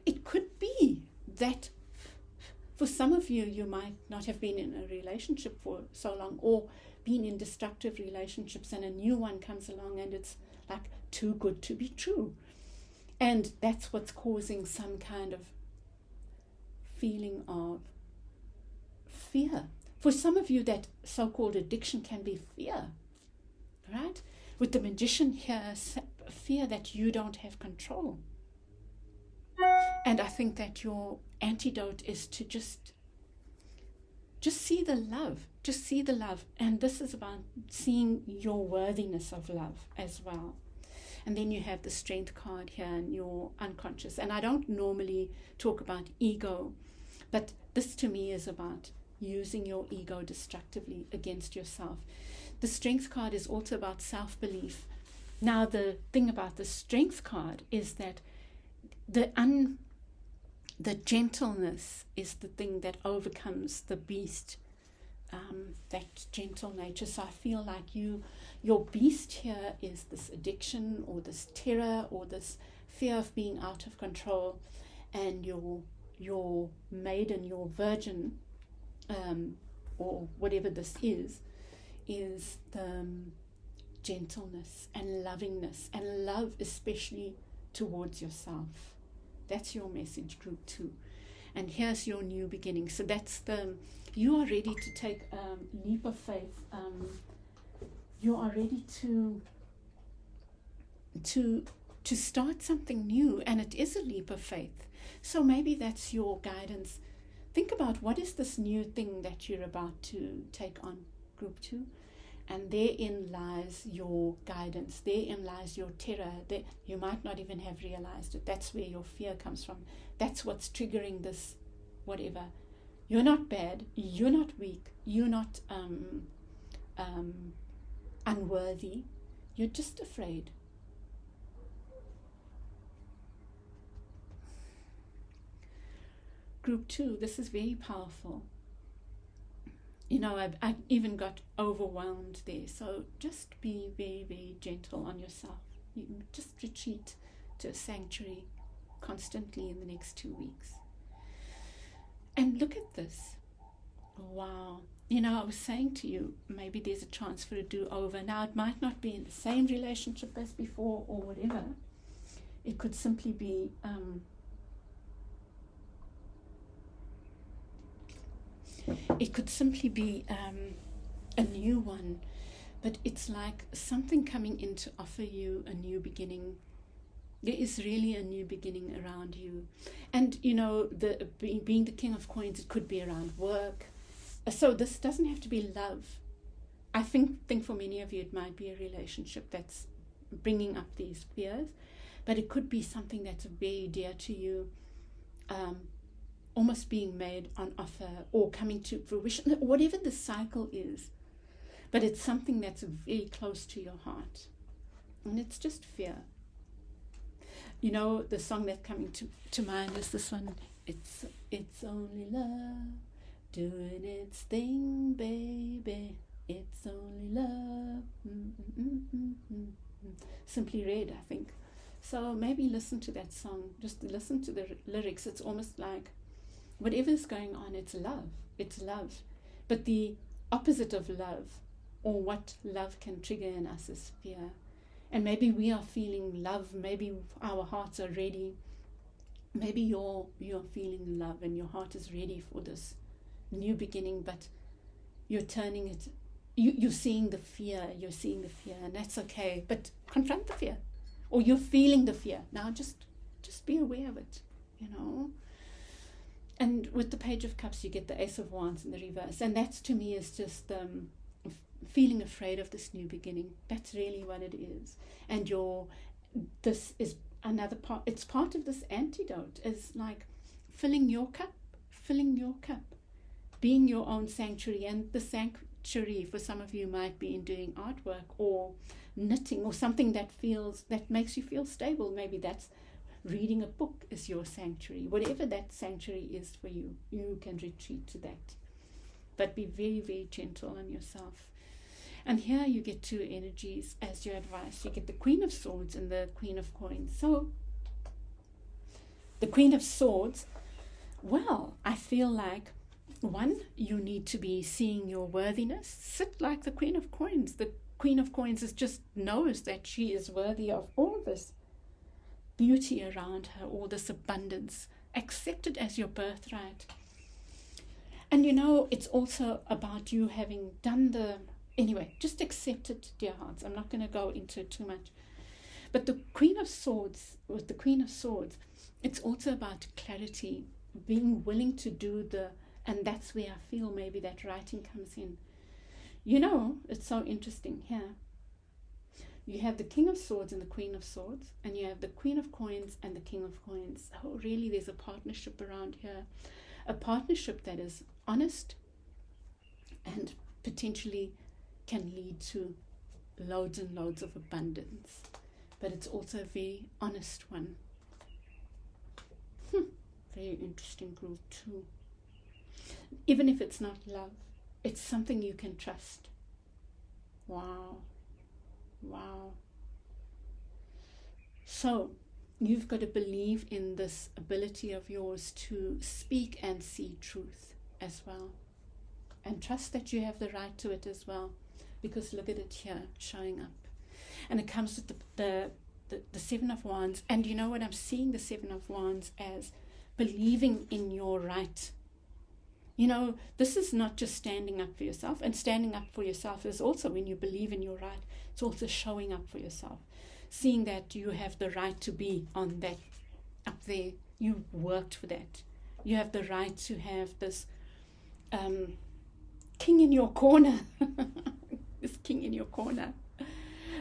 It could be that for some of you, you might not have been in a relationship for so long, or been in destructive relationships, and a new one comes along and it's like too good to be true. And that's what's causing some kind of feeling of fear. For some of you, that so-called addiction can be fear, right? With the Magician here, fear that you don't have control. And I think that your antidote is to just see the love. Just see the love. And this is about seeing your worthiness of love as well. And then you have the Strength card here and your unconscious. And I don't normally talk about ego, but this to me is about using your ego destructively against yourself. The Strength card is also about self-belief. Now, the thing about the Strength card is that the gentleness is the thing that overcomes the beast, that gentle nature. So I feel like your beast here is this addiction, or this terror, or this fear of being out of control, and your maiden, your virgin, or whatever this is the gentleness and lovingness, and love especially towards yourself. That's your message, group 2. And here's your new beginning. So that's you are ready to take a leap of faith. You are ready to start something new, and it is a leap of faith. So maybe that's your guidance. Think about, what is this new thing that you're about to take on, group 2? And therein lies your guidance. Therein lies your terror. You might not even have realized it. That's where your fear comes from. That's what's triggering this whatever. You're not bad. You're not weak. You're not unworthy. You're just afraid. Group 2, this is very powerful. I've even got overwhelmed there. So just be very, very gentle on yourself. You just retreat to a sanctuary constantly in the next 2 weeks. And look at this. Wow. I was saying to you, maybe there's a chance for a do-over. Now, it might not be in the same relationship as before or whatever. It could simply be a new one. but it's like something coming in to offer you a new beginning. There is really a new beginning around you. And, you know, being the King of Coins, it could be around work. So this doesn't have to be love. I think for many of you, it might be a relationship that's bringing up these fears. But it could be something that's very dear to you, almost being made on offer or coming to fruition, whatever the cycle is. But it's something that's very close to your heart. And it's just fear. You know, the song that's coming to mind is this one. It's only love doing its thing, baby. It's only love. Simply Red, I think. So maybe listen to that song. Just listen to the lyrics. It's almost like whatever's going on, it's love. It's love. But the opposite of love, or what love can trigger in us, is fear. And maybe we are feeling love. Maybe our hearts are ready. Maybe you're feeling love and your heart is ready for this new beginning, but you're turning it. You're seeing the fear. You're seeing the fear, and that's okay. But confront the fear. Or you're feeling the fear. Now just be aware of it, you know. And with the Page of Cups, you get the Ace of Wands in the reverse. And that, to me, is just feeling afraid of this new beginning. That's really what it is. And this is another part. It's part of this antidote. Is like filling your cup, being your own sanctuary. And the sanctuary for some of you might be in doing artwork or knitting or something that makes you feel stable. Maybe that's reading a book is your sanctuary. Whatever that sanctuary is for you, you can retreat to that. But be very, very gentle on yourself. And here you get two energies as your advice. You get the Queen of Swords and the Queen of Coins. So the Queen of Swords, well, I feel like, one, you need to be seeing your worthiness. Sit like the Queen of Coins. The Queen of Coins just knows that she is worthy of all this beauty around her, all this abundance. Accept it as your birthright. And you know, it's also about you having done anyway, just accept it, dear hearts. I'm not going to go into it too much. But the Queen of Swords, with the Queen of Swords, it's also about clarity, being willing to do and that's where I feel maybe that writing comes in. You know, it's so interesting here. You have the King of Swords and the Queen of Swords, and you have the Queen of Coins and the King of Coins. Oh, really, there's a partnership around here. A partnership that is honest and potentially can lead to loads and loads of abundance. But it's also a very honest one. Very interesting group too. Even if it's not love, it's something you can trust. Wow. So you've got to believe in this ability of yours to speak and see truth as well. And trust that you have the right to it as well. Because look at it here, showing up. And it comes with the Seven of Wands. And you know what? I'm seeing the Seven of Wands as believing in your right. You know, this is not just standing up for yourself. And standing up for yourself is also when you believe in your right. It's also showing up for yourself. Seeing that you have the right to be on that, up there. You worked for that. You have the right to have this king in your corner. This king in your corner.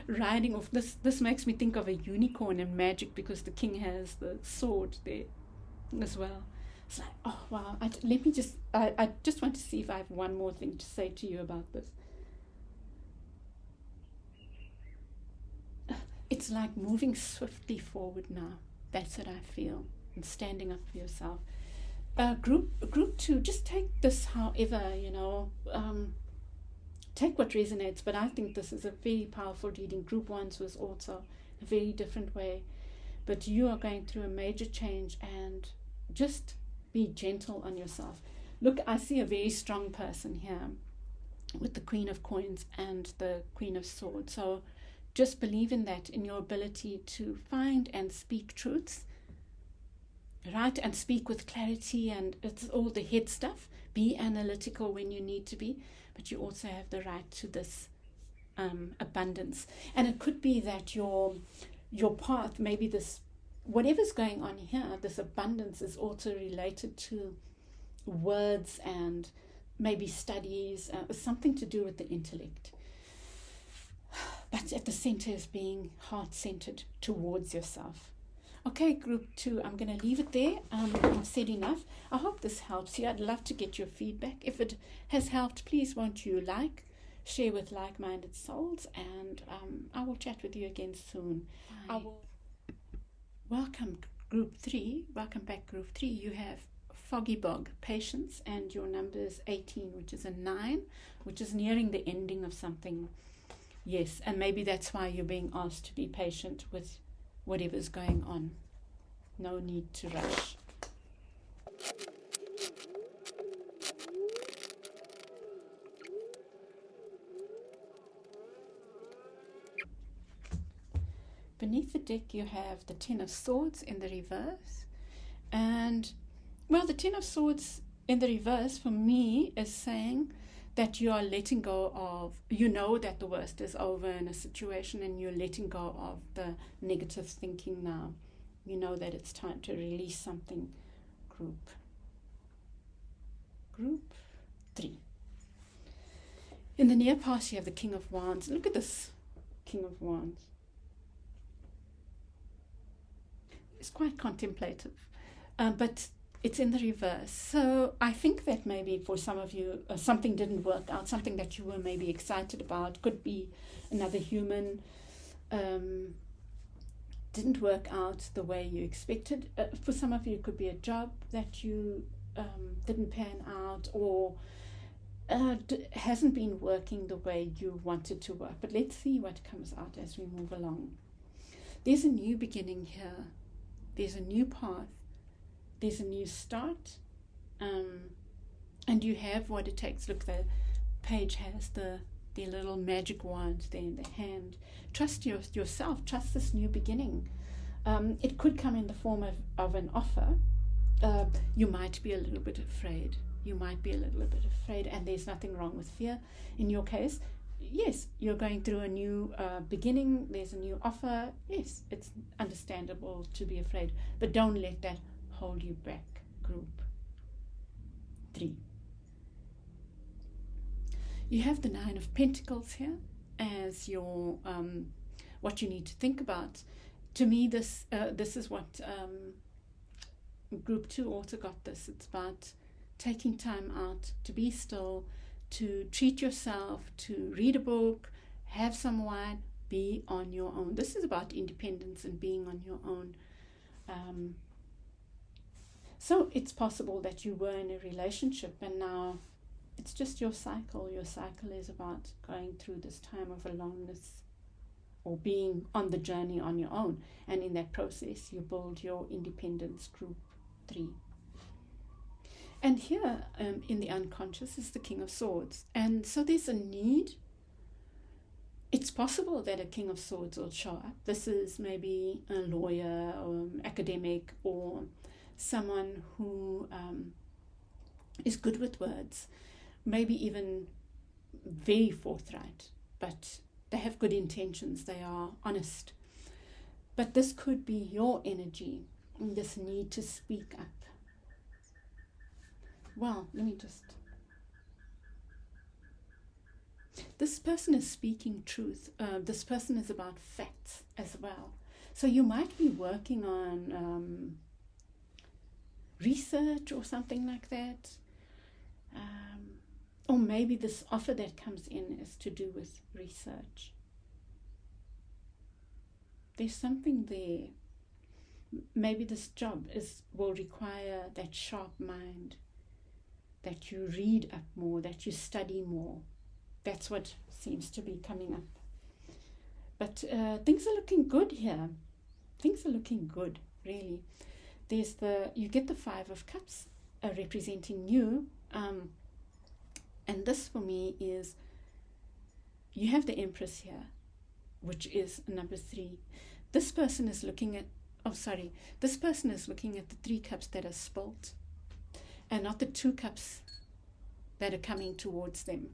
Riding off. This makes me think of a unicorn in magic because the king has the sword there as well. It's like, oh wow, I just want to see if I have one more thing to say to you about this. It's like moving swiftly forward now. That's what I feel. And standing up for yourself. Group 2, just take this however, you know, take what resonates, but I think this is a very powerful reading. Group 1 was also a very different way. But you are going through a major change, and just be gentle on yourself. Look, I see a very strong person here with the Queen of Coins and the Queen of Swords. So just believe in that, in your ability to find and speak truths, right? And speak with clarity, and it's all the head stuff. Be analytical when you need to be, but you also have the right to this abundance. And it could be that your path, maybe this, whatever's going on here, this abundance is also related to words and maybe studies, something to do with the intellect. But at the center is being heart-centered towards yourself. Okay, group 2, I'm going to leave it there. I've said enough. I hope this helps you. I'd love to get your feedback. If it has helped, please won't you share with like-minded souls, and I will chat with you again soon. I will welcome group 3. Welcome back, group 3. You have Foggy Bog, patience, and your number is 18, which is a 9, which is nearing the ending of something. Yes, and maybe that's why you're being asked to be patient with whatever's going on. No need to rush. Beneath the deck you have the Ten of Swords in the reverse. And, well, the Ten of Swords in the reverse for me is saying that you are letting go of, you know that the worst is over in a situation, and you're letting go of the negative thinking now. You know that it's time to release something. Group 3. In the near past you have the King of Wands. Look at this King of Wands. It's quite contemplative, but it's in the reverse. So I think that maybe for some of you, something didn't work out, something that you were maybe excited about. Could be another human, didn't work out the way you expected. For some of you, it could be a job that you didn't pan out, or hasn't been working the way you wanted to work. But let's see what comes out as we move along. There's a new beginning here. There's a new path. There's a new start. And you have what it takes. Look, the page has the little magic wand there in the hand. Trust yourself. Trust this new beginning. It could come in the form of an offer. You might be a little bit afraid. And there's nothing wrong with fear. In your case, yes, you're going through a new beginning. There's a new offer. Yes, it's understandable to be afraid, but don't let that hold you back. Group 3. You have the 9 of Pentacles here as your what you need to think about. To me, this is what group 2 also got this. It's about taking time out to be still, to treat yourself, to read a book, have some wine, be on your own. This is about independence and being on your own. So it's possible that you were in a relationship and now it's just your cycle. Your cycle is about going through this time of aloneness or being on the journey on your own. And in that process, you build your independence. Group 3. And here in the unconscious is the King of Swords. And so there's a need. It's possible that a King of Swords will show up. This is maybe a lawyer or academic or someone who is good with words, maybe even very forthright, but they have good intentions, they are honest. But this could be your energy, this need to speak up. Well, let me just... This person is speaking truth. This person is about facts as well. So you might be working on research or something like that. Or maybe this offer that comes in is to do with research. There's something there. Maybe this job will require that sharp mind, that you read up more, that you study more. That's what seems to be coming up. But things are looking good here. Things are looking good, really. You get the 5 of Cups representing you. And this for me is, you have the Empress here, which is number 3. This person is looking at, this person is looking at the 3 cups that are spilt and not the 2 cups that are coming towards them.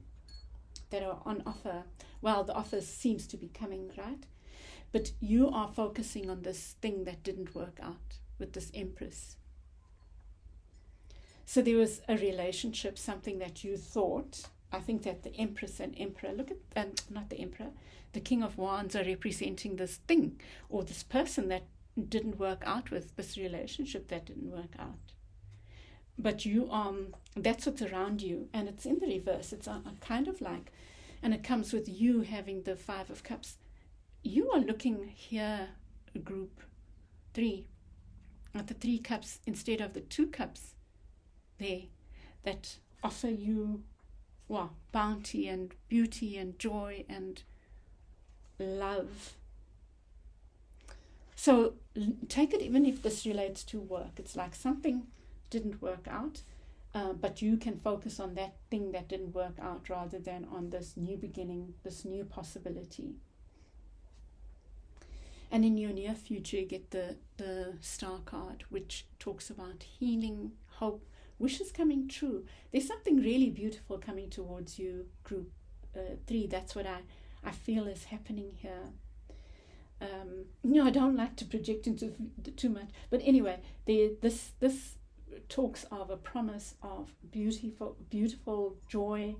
that are on offer. Well, the offer seems to be coming, right? But you are focusing on this thing that didn't work out with this Empress. So there was a relationship, something that you thought. I think that the Empress and Emperor, look at, not the Emperor, the King of Wands are representing this thing or this person that didn't work out with, this relationship that didn't work out. But you, that's what's around you, and it's in the reverse. It's a kind of like, and it comes with you having the Five of Cups. You are looking here, group 3, at the 3 cups instead of the 2 cups there that offer you, well, bounty and beauty and joy and love. So take it, even if this relates to work, it's like something didn't work out, but you can focus on that thing that didn't work out rather than on this new beginning, this new possibility. And in your near future, you get the Star card, which talks about healing, hope, wishes coming true. There's something really beautiful coming towards you, group 3. That's what I feel is happening here. I don't like to project into too much, but anyway, this talks of a promise of beautiful joy,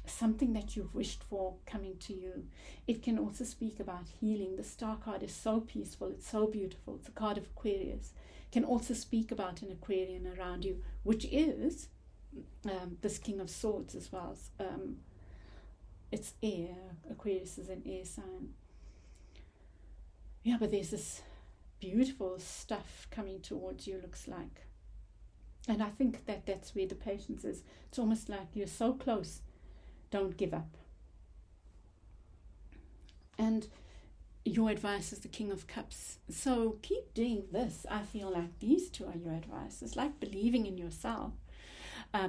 something that you've wished for coming to you. It can also speak about healing. The Star card is so peaceful, it's so beautiful. It's a card of Aquarius. It can also speak about an Aquarian around you, which is this King of Swords as well. It's air. Aquarius is an air sign. Yeah, but there's this beautiful stuff coming towards you, looks like. And I think that that's where the patience is. It's almost like you're so close. Don't give up. And your advice is the King of Cups. So keep doing this. I feel like these two are your advice. It's like believing in yourself,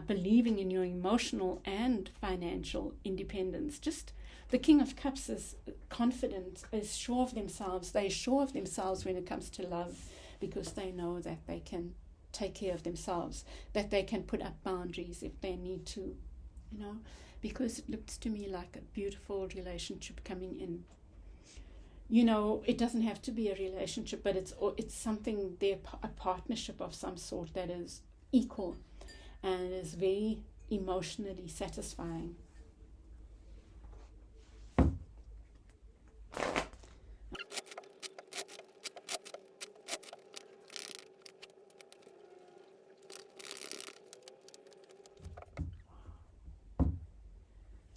believing in your emotional and financial independence. Just the King of Cups is confident, is sure of themselves. They're sure of themselves when it comes to love, because they know that they can take care of themselves, that they can put up boundaries if they need to, because it looks to me like a beautiful relationship coming in. It doesn't have to be a relationship, but it's something, a partnership of some sort that is equal and is very emotionally satisfying.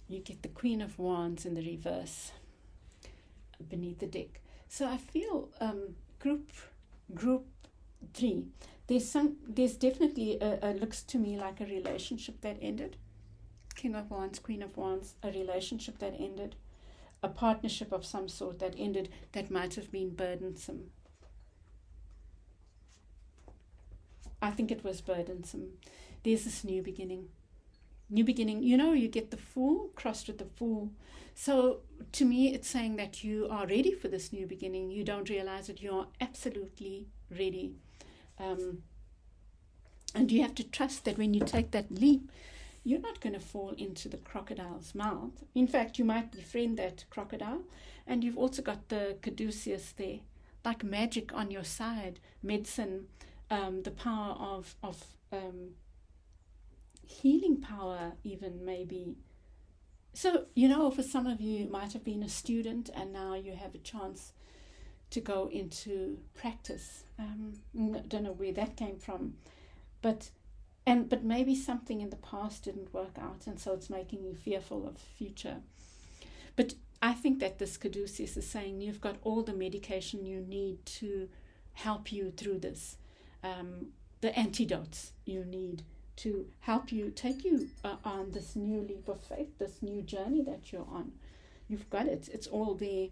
You get the Queen of Wands in the reverse beneath the deck. So I feel group 3, there's definitely looks to me like a relationship that ended. King of Wands, Queen of Wands, a relationship that ended, a partnership of some sort that ended, that might have been burdensome. I think it was burdensome. There's this new beginning. You get the Fool crossed with the Fool. So to me, it's saying that you are ready for this new beginning. You don't realize that you are absolutely ready. And you have to trust that when you take that leap, you're not going to fall into the crocodile's mouth. In fact, you might befriend that crocodile. And you've also got the caduceus there, like magic on your side, medicine, the power of healing power even, maybe. So, for some of you, it might have been a student and now you have a chance to go into practice. Don't know where that came from, but maybe something in the past didn't work out, and so it's making you fearful of the future. But I think that this caduceus is saying you've got all the medication you need to help you through this, the antidotes you need to help you, take you on this new leap of faith, this new journey that you're on. You've got it. It's all there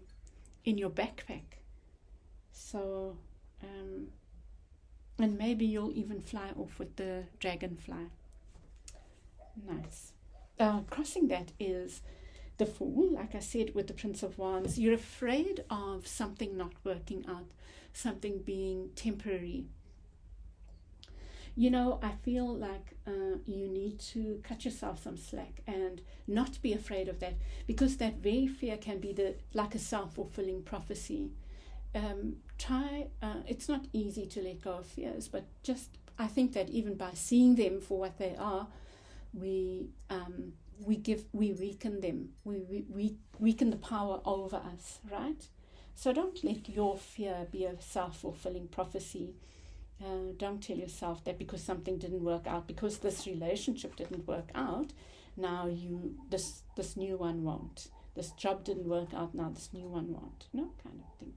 in your backpack. So, and maybe you'll even fly off with the dragonfly. Nice. Crossing that is the Fool, like I said, with the Prince of Wands. You're afraid of something not working out, something being temporary. I feel like you need to cut yourself some slack and not be afraid of that, because that very fear can be like a self-fulfilling prophecy. It's not easy to let go of fears, but just I think that even by seeing them for what they are, we weaken them. We weaken the power over us, right? So don't let your fear be a self-fulfilling prophecy. Don't tell yourself that because something didn't work out, because this relationship didn't work out, now this new one won't. This job didn't work out, now this new one won't. No, kind of thing.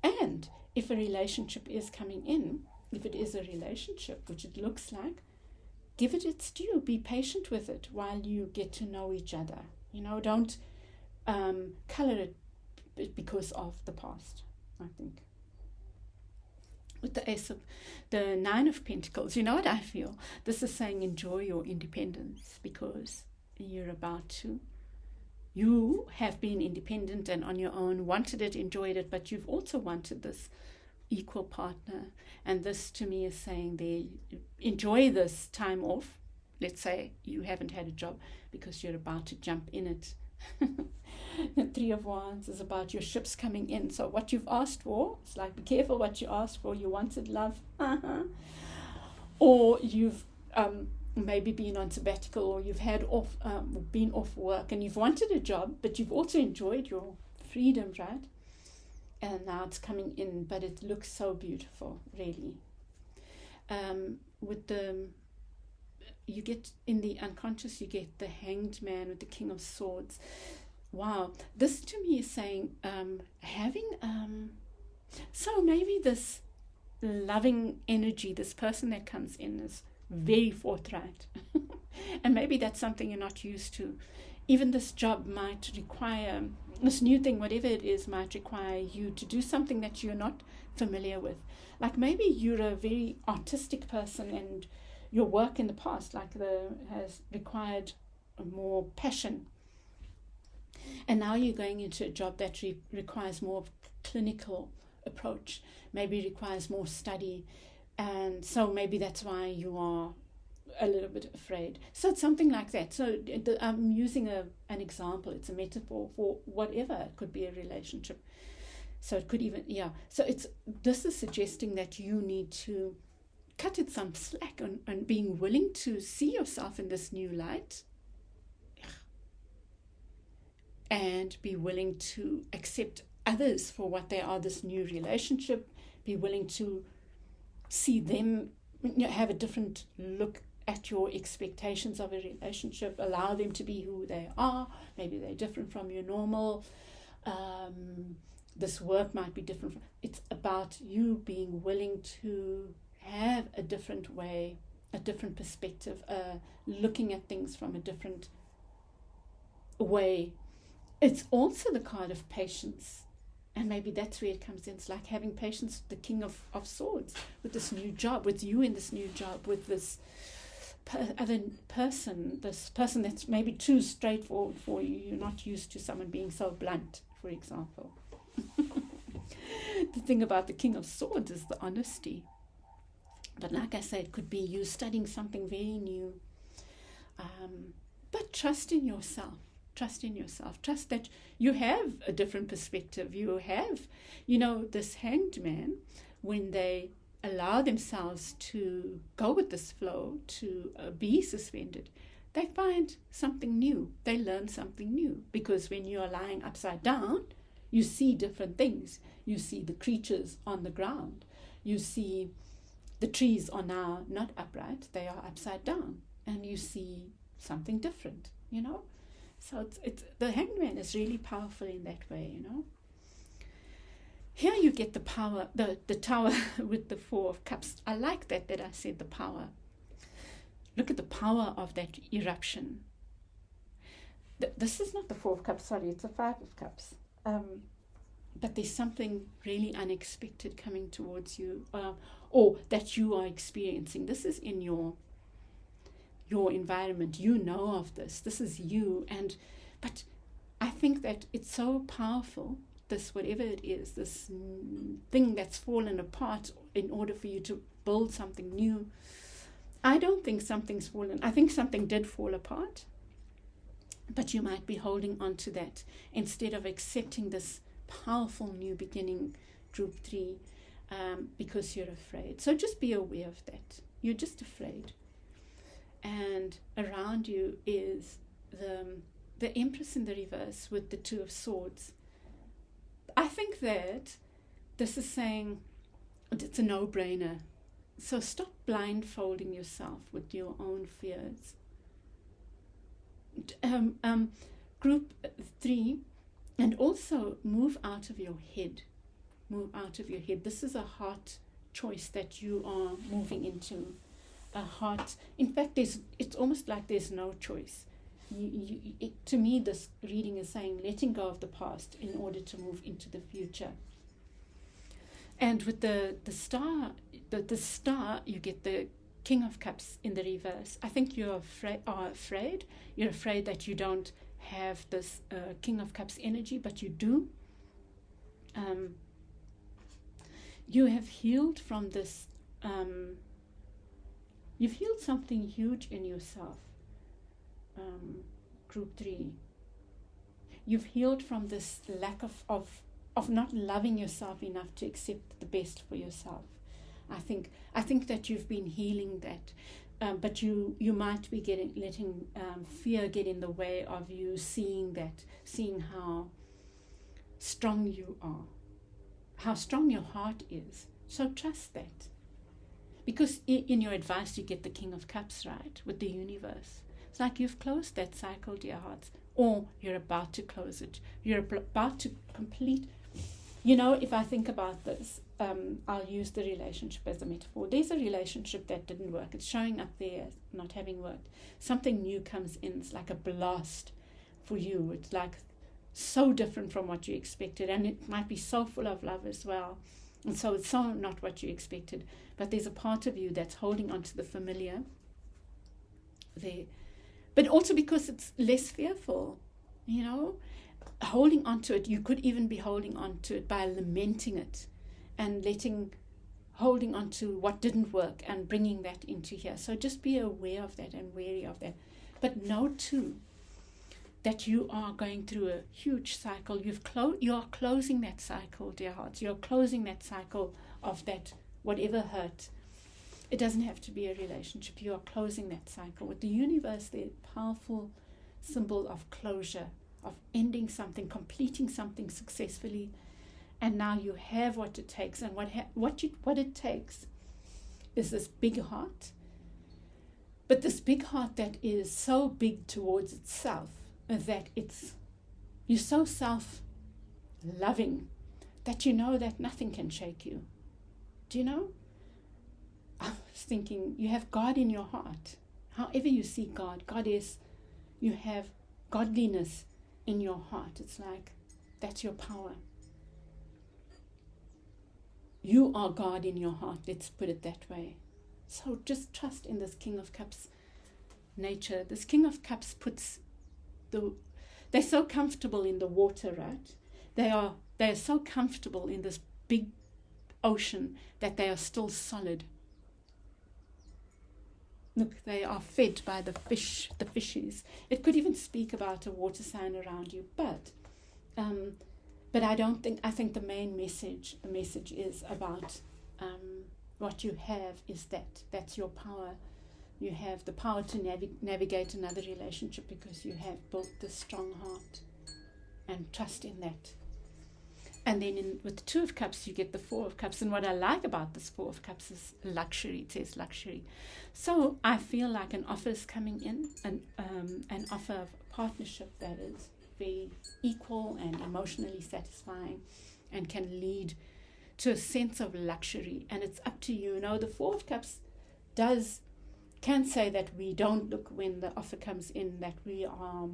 And if a relationship is coming in, if it is a relationship, which it looks like, give it its due. Be patient with it while you get to know each other. Don't color it because of the past, I think. With the Nine of Pentacles, you know what I feel? This is saying enjoy your independence, because you have been independent and on your own, wanted it, enjoyed it, but you've also wanted this equal partner. And this to me is saying enjoy this time off. Let's say you haven't had a job because you're about to jump in it. The Three of Wands is about your ships coming in. So what you've asked for, it's like, be careful what you asked for. You wanted love. Or you've maybe been on sabbatical, or you've been off work and you've wanted a job, but you've also enjoyed your freedom, right? And now it's coming in, but it looks so beautiful, really. You get in the unconscious, you get the Hanged Man with the King of Swords. Wow, this to me is saying so maybe this loving energy, this person that comes in is very forthright. And maybe that's something you're not used to. Even this job might require, this new thing, whatever it is, might require you to do something that you're not familiar with. Like maybe you're a very artistic person and your work in the past has required more passion. And now you're going into a job that requires more of a clinical approach, maybe requires more study. And so maybe that's why you are a little bit afraid. So it's something like that. So I'm using an example. It's a metaphor for whatever. It could be a relationship. So it could even, So this is suggesting that you need to cut it some slack on being willing to see yourself in this new light. And be willing to accept others for what they are, this new relationship. Be willing to see them, have a different look at your expectations of a relationship. Allow them to be who they are. Maybe they're different from your normal. This work might be different. It's about you being willing to have a different way, a different perspective, looking at things from a different way. It's also the card of patience. And maybe that's where it comes in. It's like having patience with the King of Swords, with this new job, with you in this new job, with this other person, this person that's maybe too straightforward for you. You're not used to someone being so blunt, for example. The thing about the King of Swords is the honesty. But like I said, it could be you studying something very new. But trust in yourself. Trust in yourself. Trust that you have a different perspective. You have, this Hanged Man, when they allow themselves to go with this flow, to be suspended, they find something new. They learn something new. Because when you are lying upside down, you see different things. You see the creatures on the ground. You see the trees are now not upright. They are upside down. And you see something different, So it's the Hanged Man is really powerful in that way, Here you get the power, the Tower with the Four of Cups. I like that I said the power. Look at the power of that eruption. This is not the Four of Cups, sorry, it's the Five of Cups. But there's something really unexpected coming towards you, or that you are experiencing. This is in your environment. You know of this. This is you. But I think that it's so powerful this whatever it is, this thing that's fallen apart in order for you to build something new. I don't think something's fallen. I think something did fall apart, but you might be holding on to that instead of accepting this powerful new beginning, group 3, because you're afraid. So just be aware of that. You're just afraid. And around you is the Empress in the reverse with the 2 of Swords. I think that this is saying it's a no-brainer. So stop blindfolding yourself with your own fears. Group 3, and also move out of your head. Move out of your head. This is a heart choice that you are moving into. A heart. In fact, it's almost like there's no choice. To me, this reading is saying letting go of the past in order to move into the future. And with the star, the star, you get the King of Cups in the reverse. I think you are afraid. You're afraid that you don't have this King of Cups energy, but you do. You have healed from this. You've healed something huge in yourself. Group 3. You've healed from this lack of not loving yourself enough to accept the best for yourself. I think that you've been healing that, but you might be letting fear get in the way of you seeing how strong you are, how strong your heart is. So trust that, because in your advice you get the King of Cups, right, with the universe. It's like you've closed that cycle, dear hearts, or you're about to close it. You're about to complete. You know, if I think about this, I'll use the relationship as a metaphor. There's a relationship that didn't work. It's showing up there, not having worked. Something new comes in. It's like a blast for you. It's like so different from what you expected. And it might be so full of love as well. And so it's so not what you expected. But there's a part of you that's holding on to the familiar there. But also because it's less fearful, you know. Holding on to it, you could even be holding on to it by lamenting it and holding on to what didn't work and bringing that into here. So just be aware of that and wary of that. But know too that you are going through a huge cycle. You are closing that cycle, dear hearts. You're closing that cycle of that whatever hurt. It doesn't have to be a relationship. You are closing that cycle. With the universe, the powerful symbol of closure, of ending something, completing something successfully, and now you have what it takes. And what it takes is this big heart, but this big heart that is so big towards itself that you're so self-loving that you know that nothing can shake you. Do you know? I was thinking, you have God in your heart. However you see God is, you have godliness in your heart. It's like, that's your power. You are God in your heart, let's put it that way. So just trust in this King of Cups nature. This King of Cups they're so comfortable in the water, right? They are so comfortable in this big ocean that they are still solid. Look, they are fed by the fishes. It could even speak about a water sign around you, but I think the message is about what you have is that's your power. You have the power to navigate another relationship because you have built this strong heart, and trust in that. And then with the 2 of Cups, you get the 4 of Cups. And what I like about this 4 of Cups is luxury. It says luxury. So I feel like an offer is coming in, an offer of partnership that is very equal and emotionally satisfying and can lead to a sense of luxury. And it's up to you. Now, the 4 of Cups can say that we don't look when the offer comes in, that we are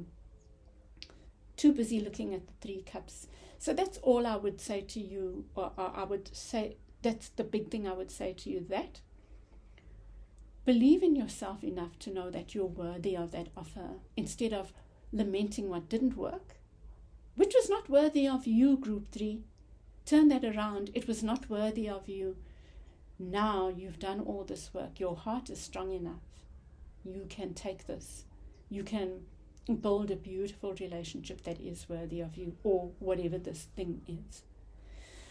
too busy looking at the 3 Cups. So that's all I would say to you, or I would say that's the big thing I would say to you, that believe in yourself enough to know that you're worthy of that offer, instead of lamenting what didn't work. which was not worthy of you, group 3. Turn that around. It was not worthy of you. Now you've done all this work. Your heart is strong enough. You can take this. You can build a beautiful relationship that is worthy of you, or whatever this thing is.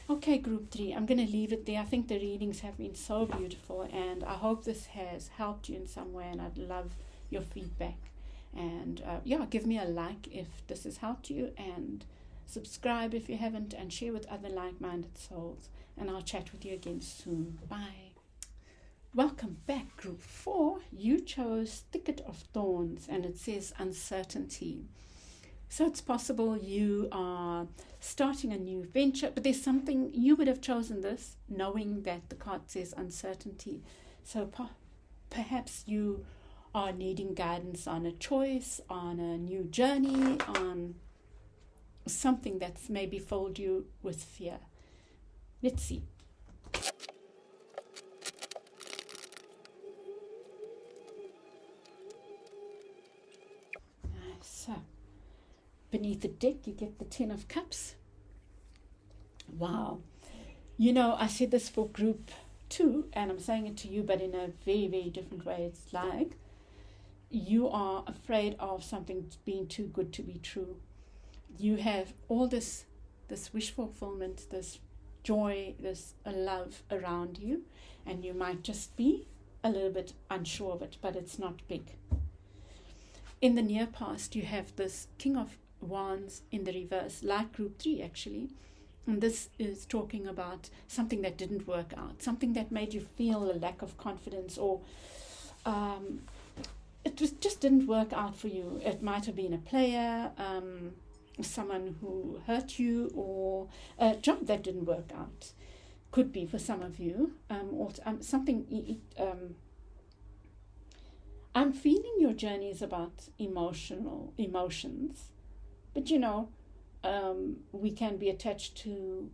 Okay, group 3, I'm going to leave it there. I think the readings have been so beautiful, and I hope this has helped you in some way, and I'd love your feedback. And give me a like if this has helped you, and subscribe if you haven't, and share with other like-minded souls. And I'll chat with you again soon. Bye. Welcome back, group 4. You chose Thicket of Thorns, and it says uncertainty. So it's possible you are starting a new venture, but there's something you would have chosen this knowing that the card says uncertainty. So perhaps you are needing guidance on a choice, on a new journey, on something that's maybe filled you with fear. Let's see. So beneath the deck, you get the 10 of Cups. Wow. You know, I said this for group 2, and I'm saying it to you, but in a very, very different way. It's like you are afraid of something being too good to be true. You have all this wish fulfillment, this joy, this love around you, and you might just be a little bit unsure of it, but it's not big. In the near past, you have this King of Wands in the reverse, like group 3 actually. And this is talking about something that didn't work out, something that made you feel a lack of confidence, or just didn't work out for you. It might have been a player, someone who hurt you, or a job that didn't work out. Could be for some of you, or something. I'm feeling your journey is about emotions, but you know, we can be attached to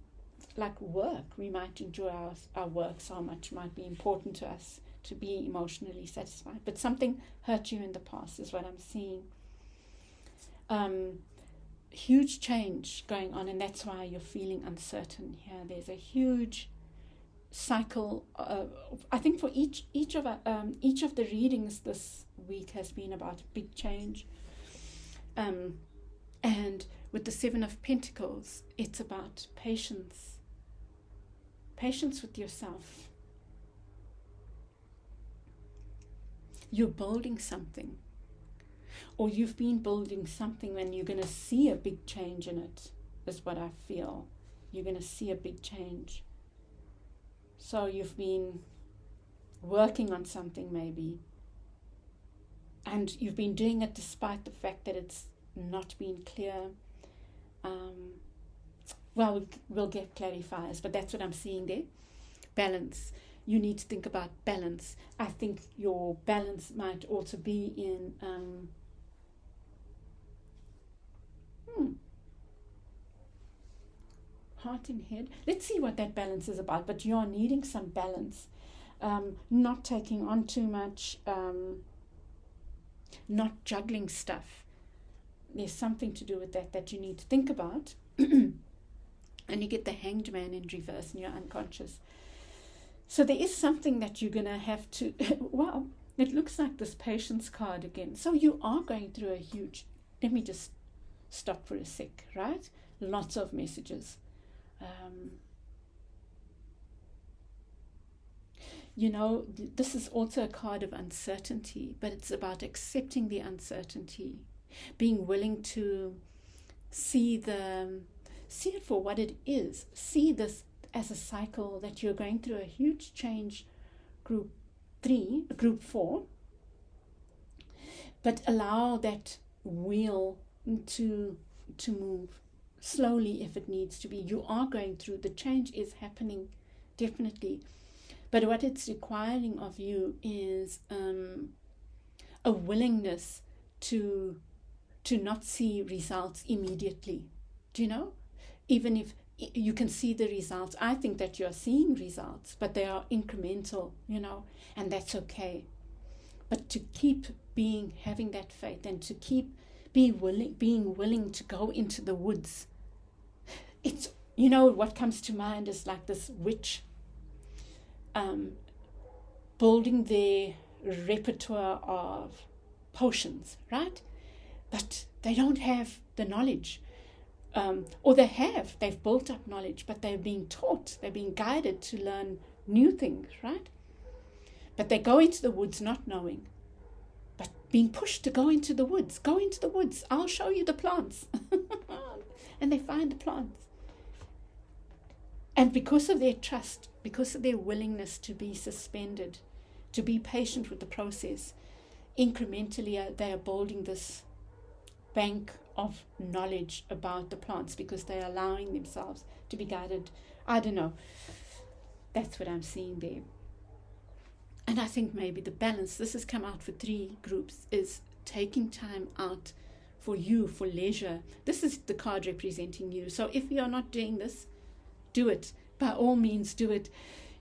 like work. We might enjoy our work so much, might be important to us to be emotionally satisfied, but something hurt you in the past is what I'm seeing. Huge change going on, and that's why you're feeling uncertain here. There's a huge cycle. I think for each of the readings this week has been about big change. And with the 7 of Pentacles, it's about patience with yourself. You're building something, or you've been building something, and you're going to see a big change in it, is what I feel. You're going to see a big change. So you've been working on something maybe, and you've been doing it despite the fact that it's not been clear. We'll get clarifiers, but that's what I'm seeing there. Balance. You need to think about balance. I think your balance might also be in heart and head. Let's see what that balance is about, but you're needing some balance. Not taking on too much, not juggling stuff. There's something to do with that you need to think about. And you get the Hanged Man in reverse and you're unconscious. So there is something that you're going to have to, well, it looks like this Patience card again. So you are going through a huge, let me just stop for a sec, right? Lots of messages. You know, this is also a card of uncertainty, but it's about accepting the uncertainty, being willing to see it for what it is, see this as a cycle that you're going through a huge change, group 4, but allow that wheel to move slowly if it needs to be. You are going through, the change is happening, definitely. But what it's requiring of you is a willingness to not see results immediately. Do you know? Even if you can see the results, I think that you're seeing results, but they are incremental, you know, and that's okay. But to keep having that faith, and to keep being willing to go into the woods. It's, you know, what comes to mind is like this witch building their repertoire of potions, right? But they don't have the knowledge. Or they've built up knowledge, but they're being taught, they're being guided to learn new things, right? But they go into the woods not knowing, but being pushed to go into the woods. Go into the woods, I'll show you the plants. And they find the plants. And because of their trust, because of their willingness to be suspended, to be patient with the process, incrementally they are building this bank of knowledge about the plants, because they're allowing themselves to be guided. I don't know. That's what I'm seeing there. And I think maybe the balance, this has come out for 3 groups, is taking time out for you, for leisure. This is the card representing you. So if you are not doing this, do it. By all means, do it.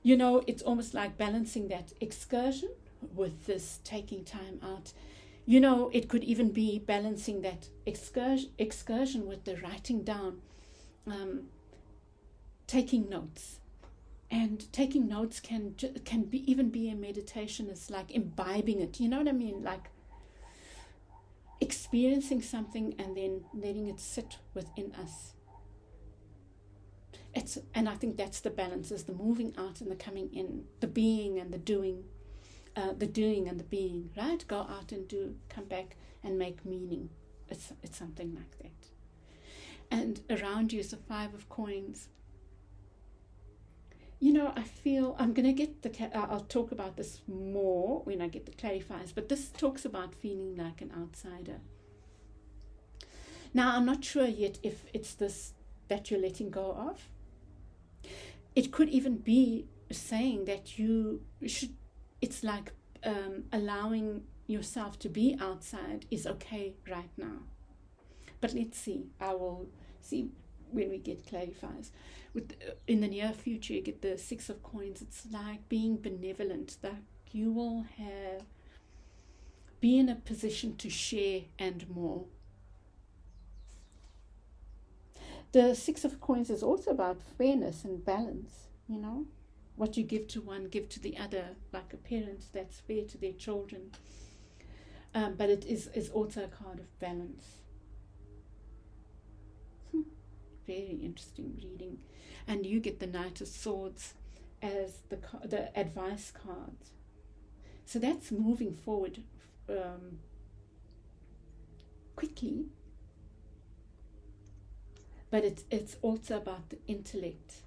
You know, it's almost like balancing that excursion with this taking time out. You know, it could even be balancing that excursion with the writing down, taking notes. And taking notes can even be a meditation. It's like imbibing it. You know what I mean? Like experiencing something and then letting it sit within us. And I think that's the balance, is the moving out and the coming in, the being and the doing and the being, right? Go out and do, come back and make meaning. It's something like that. And around you is the 5 of coins. You know, I feel I'm going to get I'll talk about this more when I get the clarifiers, but this talks about feeling like an outsider. Now, I'm not sure yet if it's this that you're letting go of. It could even be saying that you should, it's like allowing yourself to be outside is okay right now. But let's see. I will see when we get clarifiers. In the near future, you get the 6 of coins. It's like being benevolent, that you will be in a position to share and more. The 6 of coins is also about fairness and balance, you know. What you give to one, give to the other, like a parent that's fair to their children. But it is also a card of balance. Very interesting reading. And you get the Knight of Swords as the advice card. So that's moving forward quickly. But it's also about the intellect.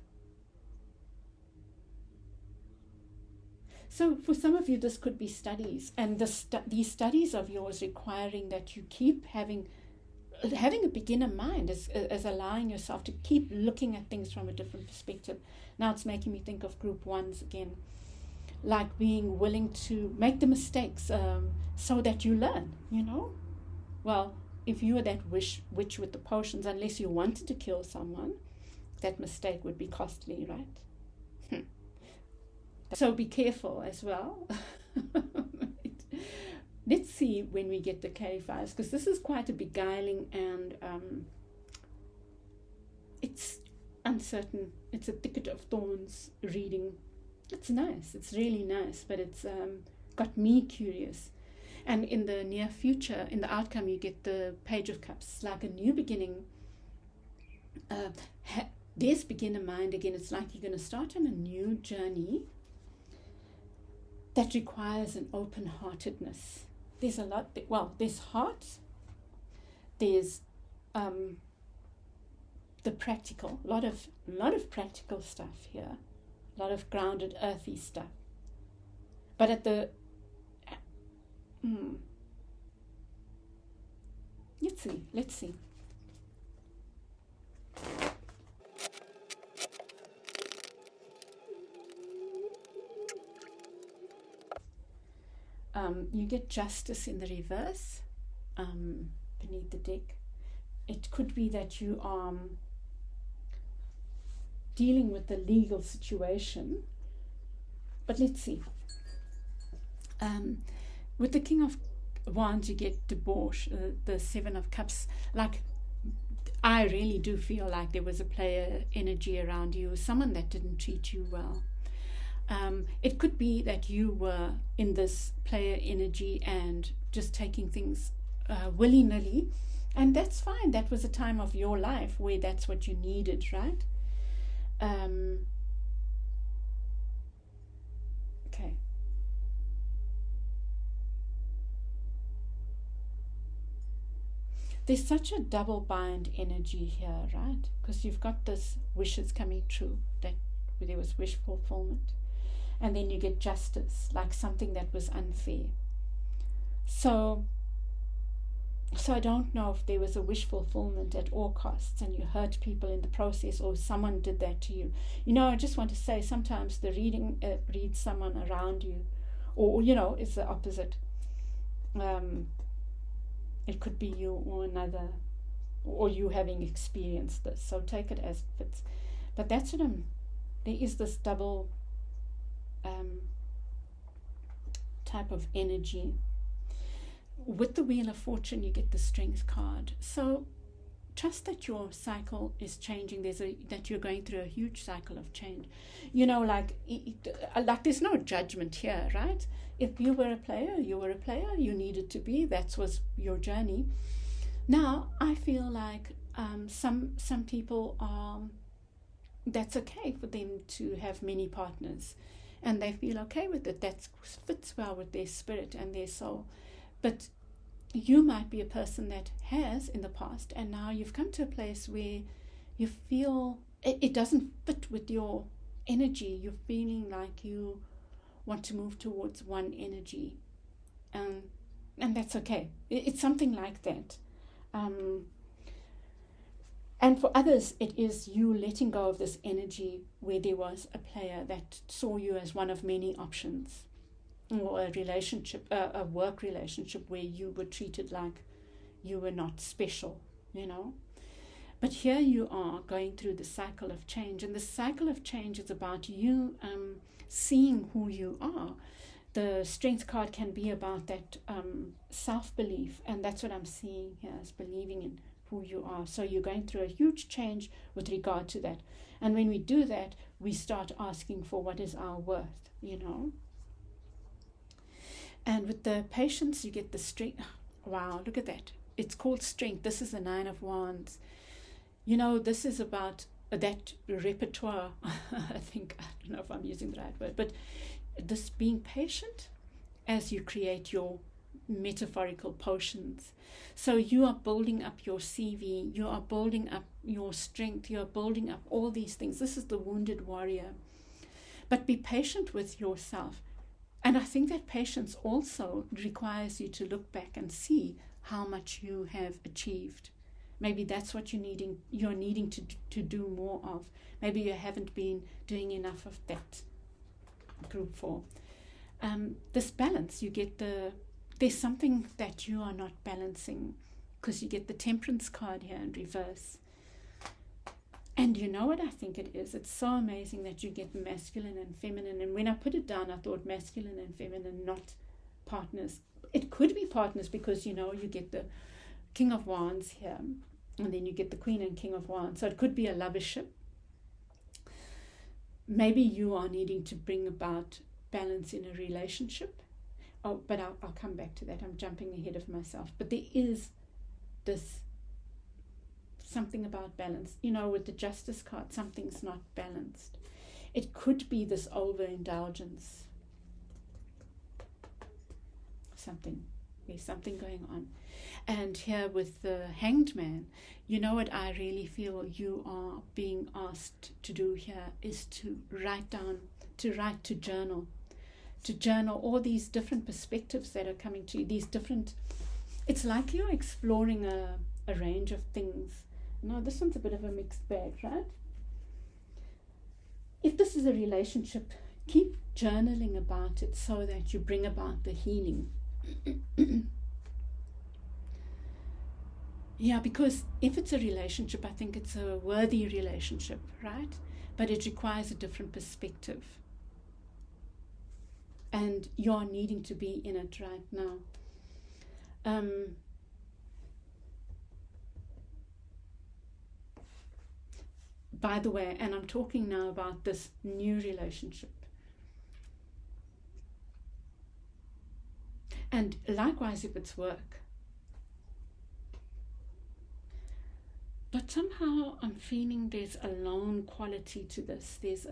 So for some of you, this could be studies. And these studies of yours requiring that you keep having a beginner mind, as allowing yourself to keep looking at things from a different perspective. Now it's making me think of group 1s again, like being willing to make the mistakes so that you learn, you know. Well, if you were that witch with the potions, unless you wanted to kill someone, that mistake would be costly, right? So be careful as well. Let's see when we get the clarifiers, because this is quite a beguiling and it's uncertain. It's a Thicket of Thorns reading. It's nice. It's really nice, but it's got me curious. And in the near future, in the outcome, you get the Page of Cups. It's like a new beginning. There's beginner mind again. It's like you're going to start on a new journey that requires an open-heartedness. There's a lot, there's heart, there's the practical, a lot of practical stuff here, a lot of grounded, earthy stuff. But at the, let's see. You get Justice in the reverse beneath the deck. It could be that you are dealing with the legal situation, but let's see. With the Wands, you get debauch, the Seven of Cups. Like, I really do feel like there was a player energy around you, someone that didn't treat you well. It could be that you were in this player energy and just taking things willy-nilly, and that's fine. That was a time of your life where that's what you needed, right? Okay. There's such a double bind energy here, right? Because you've got this wishes coming true, that there was wish fulfillment, and then you get justice, like something that was unfair. So I don't know if there was a wish fulfillment at all costs and you hurt people in the process, or someone did that to you. I just want to say, sometimes the read someone around you, or it's the opposite. It could be you or another, or you having experienced this. So take it as it fits. But that's what there is this double type of energy. With the Wheel of Fortune, you get the Strength card. So trust that your cycle is changing. That you're going through a huge cycle of change. Like there's no judgment here, right? If you were a player, you were a player. You needed to be. That was your journey. Now I feel like some people are. That's okay for them to have many partners, and they feel okay with it. That fits well with their spirit and their soul. But you might be a person that has in the past, and now you've come to a place where you feel it doesn't fit with your energy. You're feeling like you want to move towards one energy, and that's okay. It's something like that. And for others, it is you letting go of this energy where there was a player that saw you as one of many options, or a relationship, a work relationship where you were treated like you were not special, But here you are going through the cycle of change, and the cycle of change is about you seeing who you are. The Strength card can be about that self-belief, and that's what I'm seeing here, is believing in who you are. So you're going through a huge change with regard to that. And when we do that, we start asking for what is our worth, And with the Patience, you get the Strength. Wow, look at that. It's called Strength. This is the 9 of Wands. This is about that repertoire. I don't know if I'm using the right word, but this being patient as you create your metaphorical potions. So you are building up your CV, you are building up your strength, you are building up all these things. This is the wounded warrior. But be patient with yourself. And I think that patience also requires you to look back and see how much you have achieved. Maybe that's what you're needing to do more of. Maybe you haven't been doing enough of that. Group 4. This balance, you get there's something that you are not balancing, because you get the Temperance card here in reverse. And you know what I think it is? It's so amazing that you get masculine and feminine. And when I put it down, I thought masculine and feminine, not partners. It could be partners because, you get the King of Wands here. And then you get the Queen and King of Wands. So it could be a lovership. Maybe you are needing to bring about balance in a relationship. Oh, but I'll come back to that. I'm jumping ahead of myself. But there is this something about balance. With the Justice card, something's not balanced. It could be this overindulgence. There's something going on. And here with the Hanged Man, what I really feel you are being asked to do here is to journal all these different perspectives that are coming to you, it's like you're exploring a range of things. Now this one's a bit of a mixed bag, right? If this is a relationship, keep journaling about it so that you bring about the healing. Yeah, because if it's a relationship, I think it's a worthy relationship, right? But it requires a different perspective. And you're needing to be in it right now. By the way, and I'm talking now about this new relationship. And likewise, if it's work. But somehow I'm feeling there's a lone quality to this. There's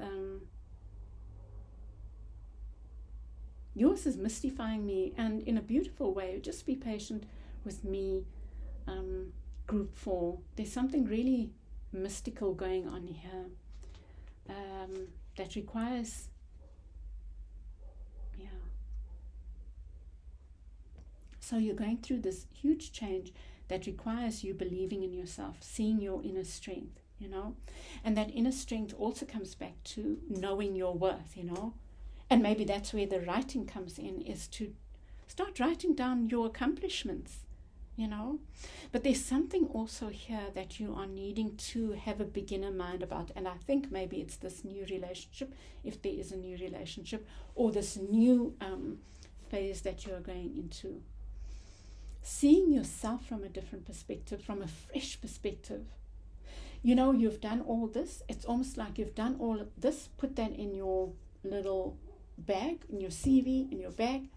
yours is mystifying me, and in a beautiful way. Just be patient with me, group 4. There's something really mystical going on here that requires, so you're going through this huge change that requires you believing in yourself, seeing your inner strength, and that inner strength also comes back to knowing your worth, and maybe that's where the writing comes in, is to start writing down your accomplishments, but there's something also here that you are needing to have a beginner mind about, and I think maybe it's this new relationship, if there is a new relationship, or this new phase that you are going into. Seeing yourself from a different perspective, from a fresh perspective. You've done all this. It's almost like you've done all of this, put that in your little bag, in your CV, in your bag.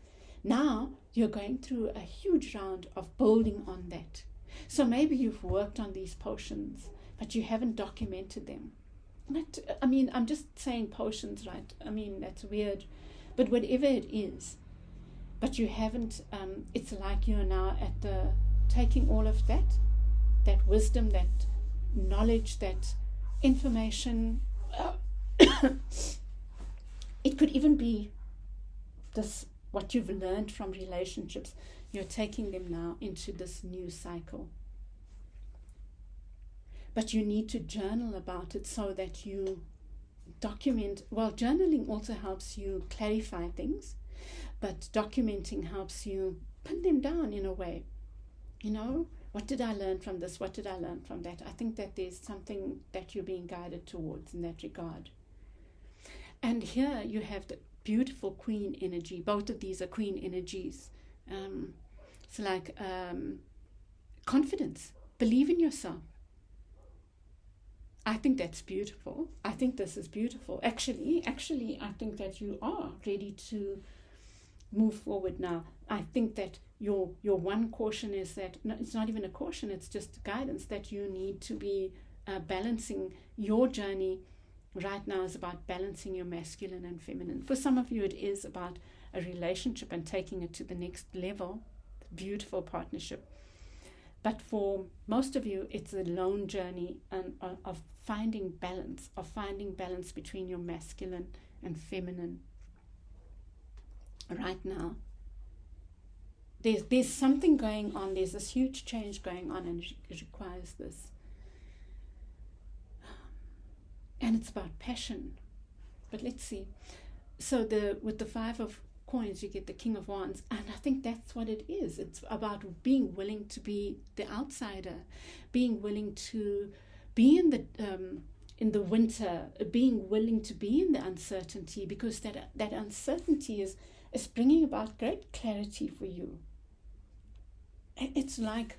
Now you're going through a huge round of building on that. So maybe you've worked on these potions, but you haven't documented them. I'm just saying potions, right? That's weird. But whatever it is, but you haven't, it's like you're now at the taking all of that wisdom, that knowledge, that information. It could even be this, what you've learned from relationships. You're taking them now into this new cycle. But you need to journal about it so that you document. Well, journaling also helps you clarify things. But documenting helps you pin them down in a way. What did I learn from this? What did I learn from that? I think that there's something that you're being guided towards in that regard. And here you have the beautiful queen energy. Both of these are queen energies. It's like confidence. Believe in yourself. I think that's beautiful. I think this is beautiful. Actually, I think that you are ready to move forward now. I think that your one caution is that, no, it's not even a caution, it's just guidance, that you need to be balancing your journey right now is about balancing your masculine and feminine. For some of you it is about a relationship and taking it to the next level, beautiful partnership. But for most of you it's a lone journey of finding balance between your masculine and feminine. Right now there's something going on, there's this huge change going on, and it requires this, and it's about passion. But let's see, so with the 5 of coins you get the King of Wands, and I think that's what it is. It's about being willing to be the outsider, being willing to be in the winter, being willing to be in the uncertainty, because that uncertainty is bringing about great clarity for you. It's like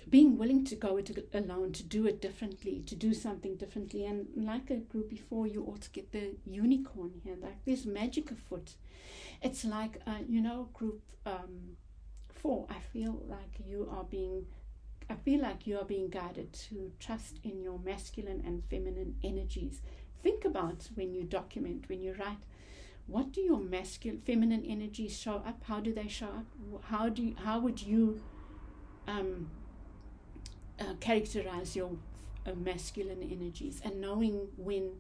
being willing to go it alone, to do it differently, to do something differently. And like a group before, you also get the unicorn here, like there's magic afoot. It's like, group 4, I feel like you are being guided to trust in your masculine and feminine energies. Think about when you document, when you write, what do your masculine, feminine energies show up? How do they show up? How would you characterize your masculine energies, and knowing when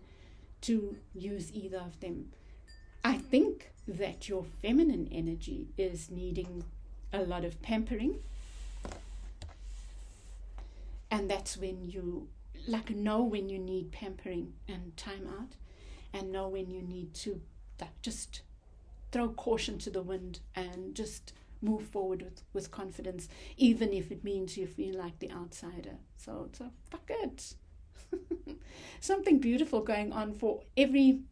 to use either of them? I think that your feminine energy is needing a lot of pampering, and that's when you know when you need pampering and time out, and know when you need to just throw caution to the wind and just move forward with confidence, even if it means you feel like the outsider. So fuck it. Something beautiful going on for you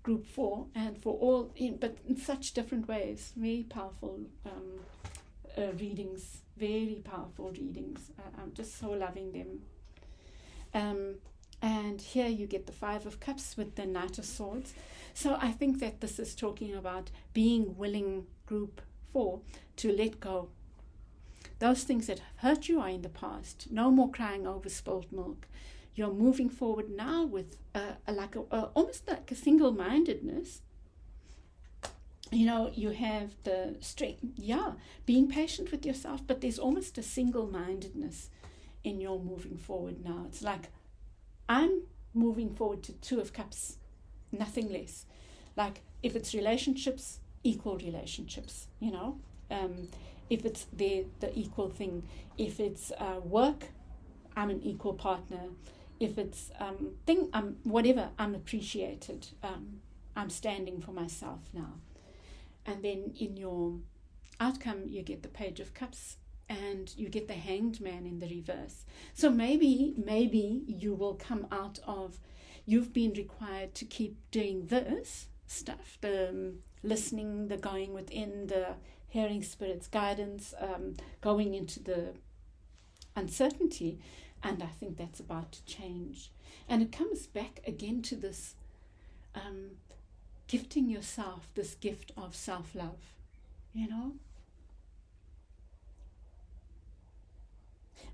group 4, and for all, but in such different ways. Very powerful readings, very powerful readings. I'm just so loving them. And here you get the 5 of Cups with the Knight of Swords. So I think that this is talking about being willing, group 4, to let go. Those things that hurt you are in the past. No more crying over spilled milk. You're moving forward now with almost like a single-mindedness. You have the strength, being patient with yourself, but there's almost a single-mindedness in your moving forward now. It's like, I'm moving forward to 2 of Cups, nothing less. Like, if it's relationships, equal relationships, if it's the equal thing. If it's work, I'm an equal partner. If it's whatever, I'm appreciated. I'm standing for myself now. And then in your outcome, you get the Page of Cups, and you get the Hanged Man in the reverse. So maybe you will come out of, you've been required to keep doing this stuff, the listening, the going within, the hearing Spirit's guidance, going into the uncertainty. And I think that's about to change. And it comes back again to this gifting yourself, this gift of self-love,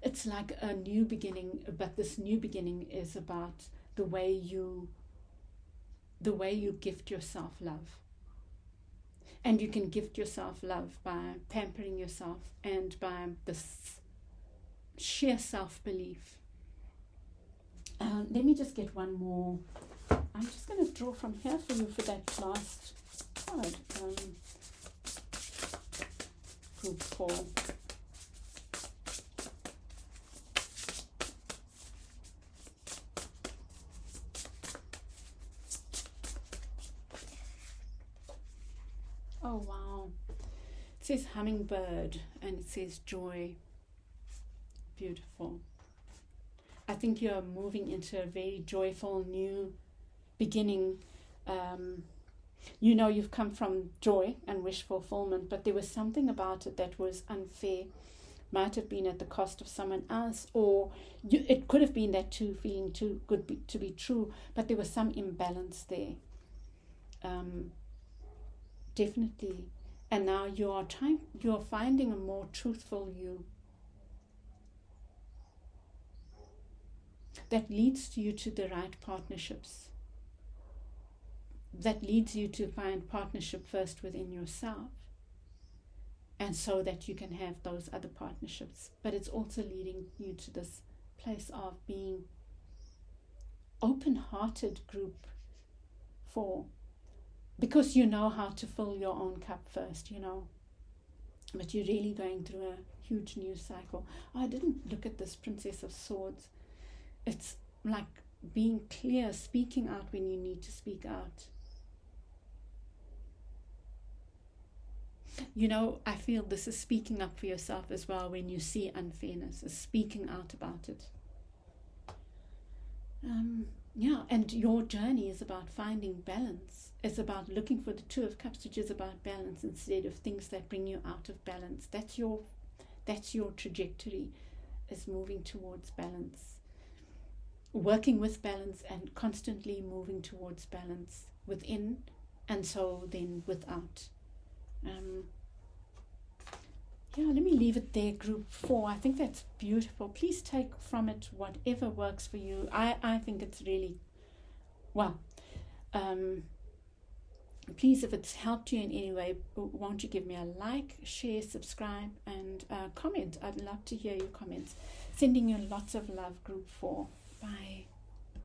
It's like a new beginning, but this new beginning is about the way you gift yourself love. And you can gift yourself love by pampering yourself and by this sheer self-belief. Let me just get one more. I'm just going to draw from here for you for that last card. Group 4. Oh wow. It says hummingbird and it says joy. Beautiful. I think you're moving into a very joyful new beginning. You've come from joy and wish fulfillment, but there was something about it that was unfair. Might have been at the cost of someone else, or it could have been that too, feeling too good to be true, but there was some imbalance there. Definitely. And now you're finding a more truthful you that leads you to the right partnerships, that leads you to find partnership first within yourself, and so that you can have those other partnerships. But it's also leading you to this place of being open-hearted, group 4, because you know how to fill your own cup first, but you're really going through a huge new cycle. I didn't look at this Princess of Swords. It's like being clear, speaking out when you need to speak out. I feel this is speaking up for yourself as well when you see unfairness, is speaking out about it. And your journey is about finding balance. It's about looking for the 2 of Cups, which is about balance instead of things that bring you out of balance. That's your trajectory, is moving towards balance. Working with balance and constantly moving towards balance within, and so then without. Let me leave it there, group 4. I think that's beautiful. Please take from it whatever works for you. I think it's really, please, if it's helped you in any way, won't you give me a like, share, subscribe, and comment. I'd love to hear your comments. Sending you lots of love, group 4. Bye.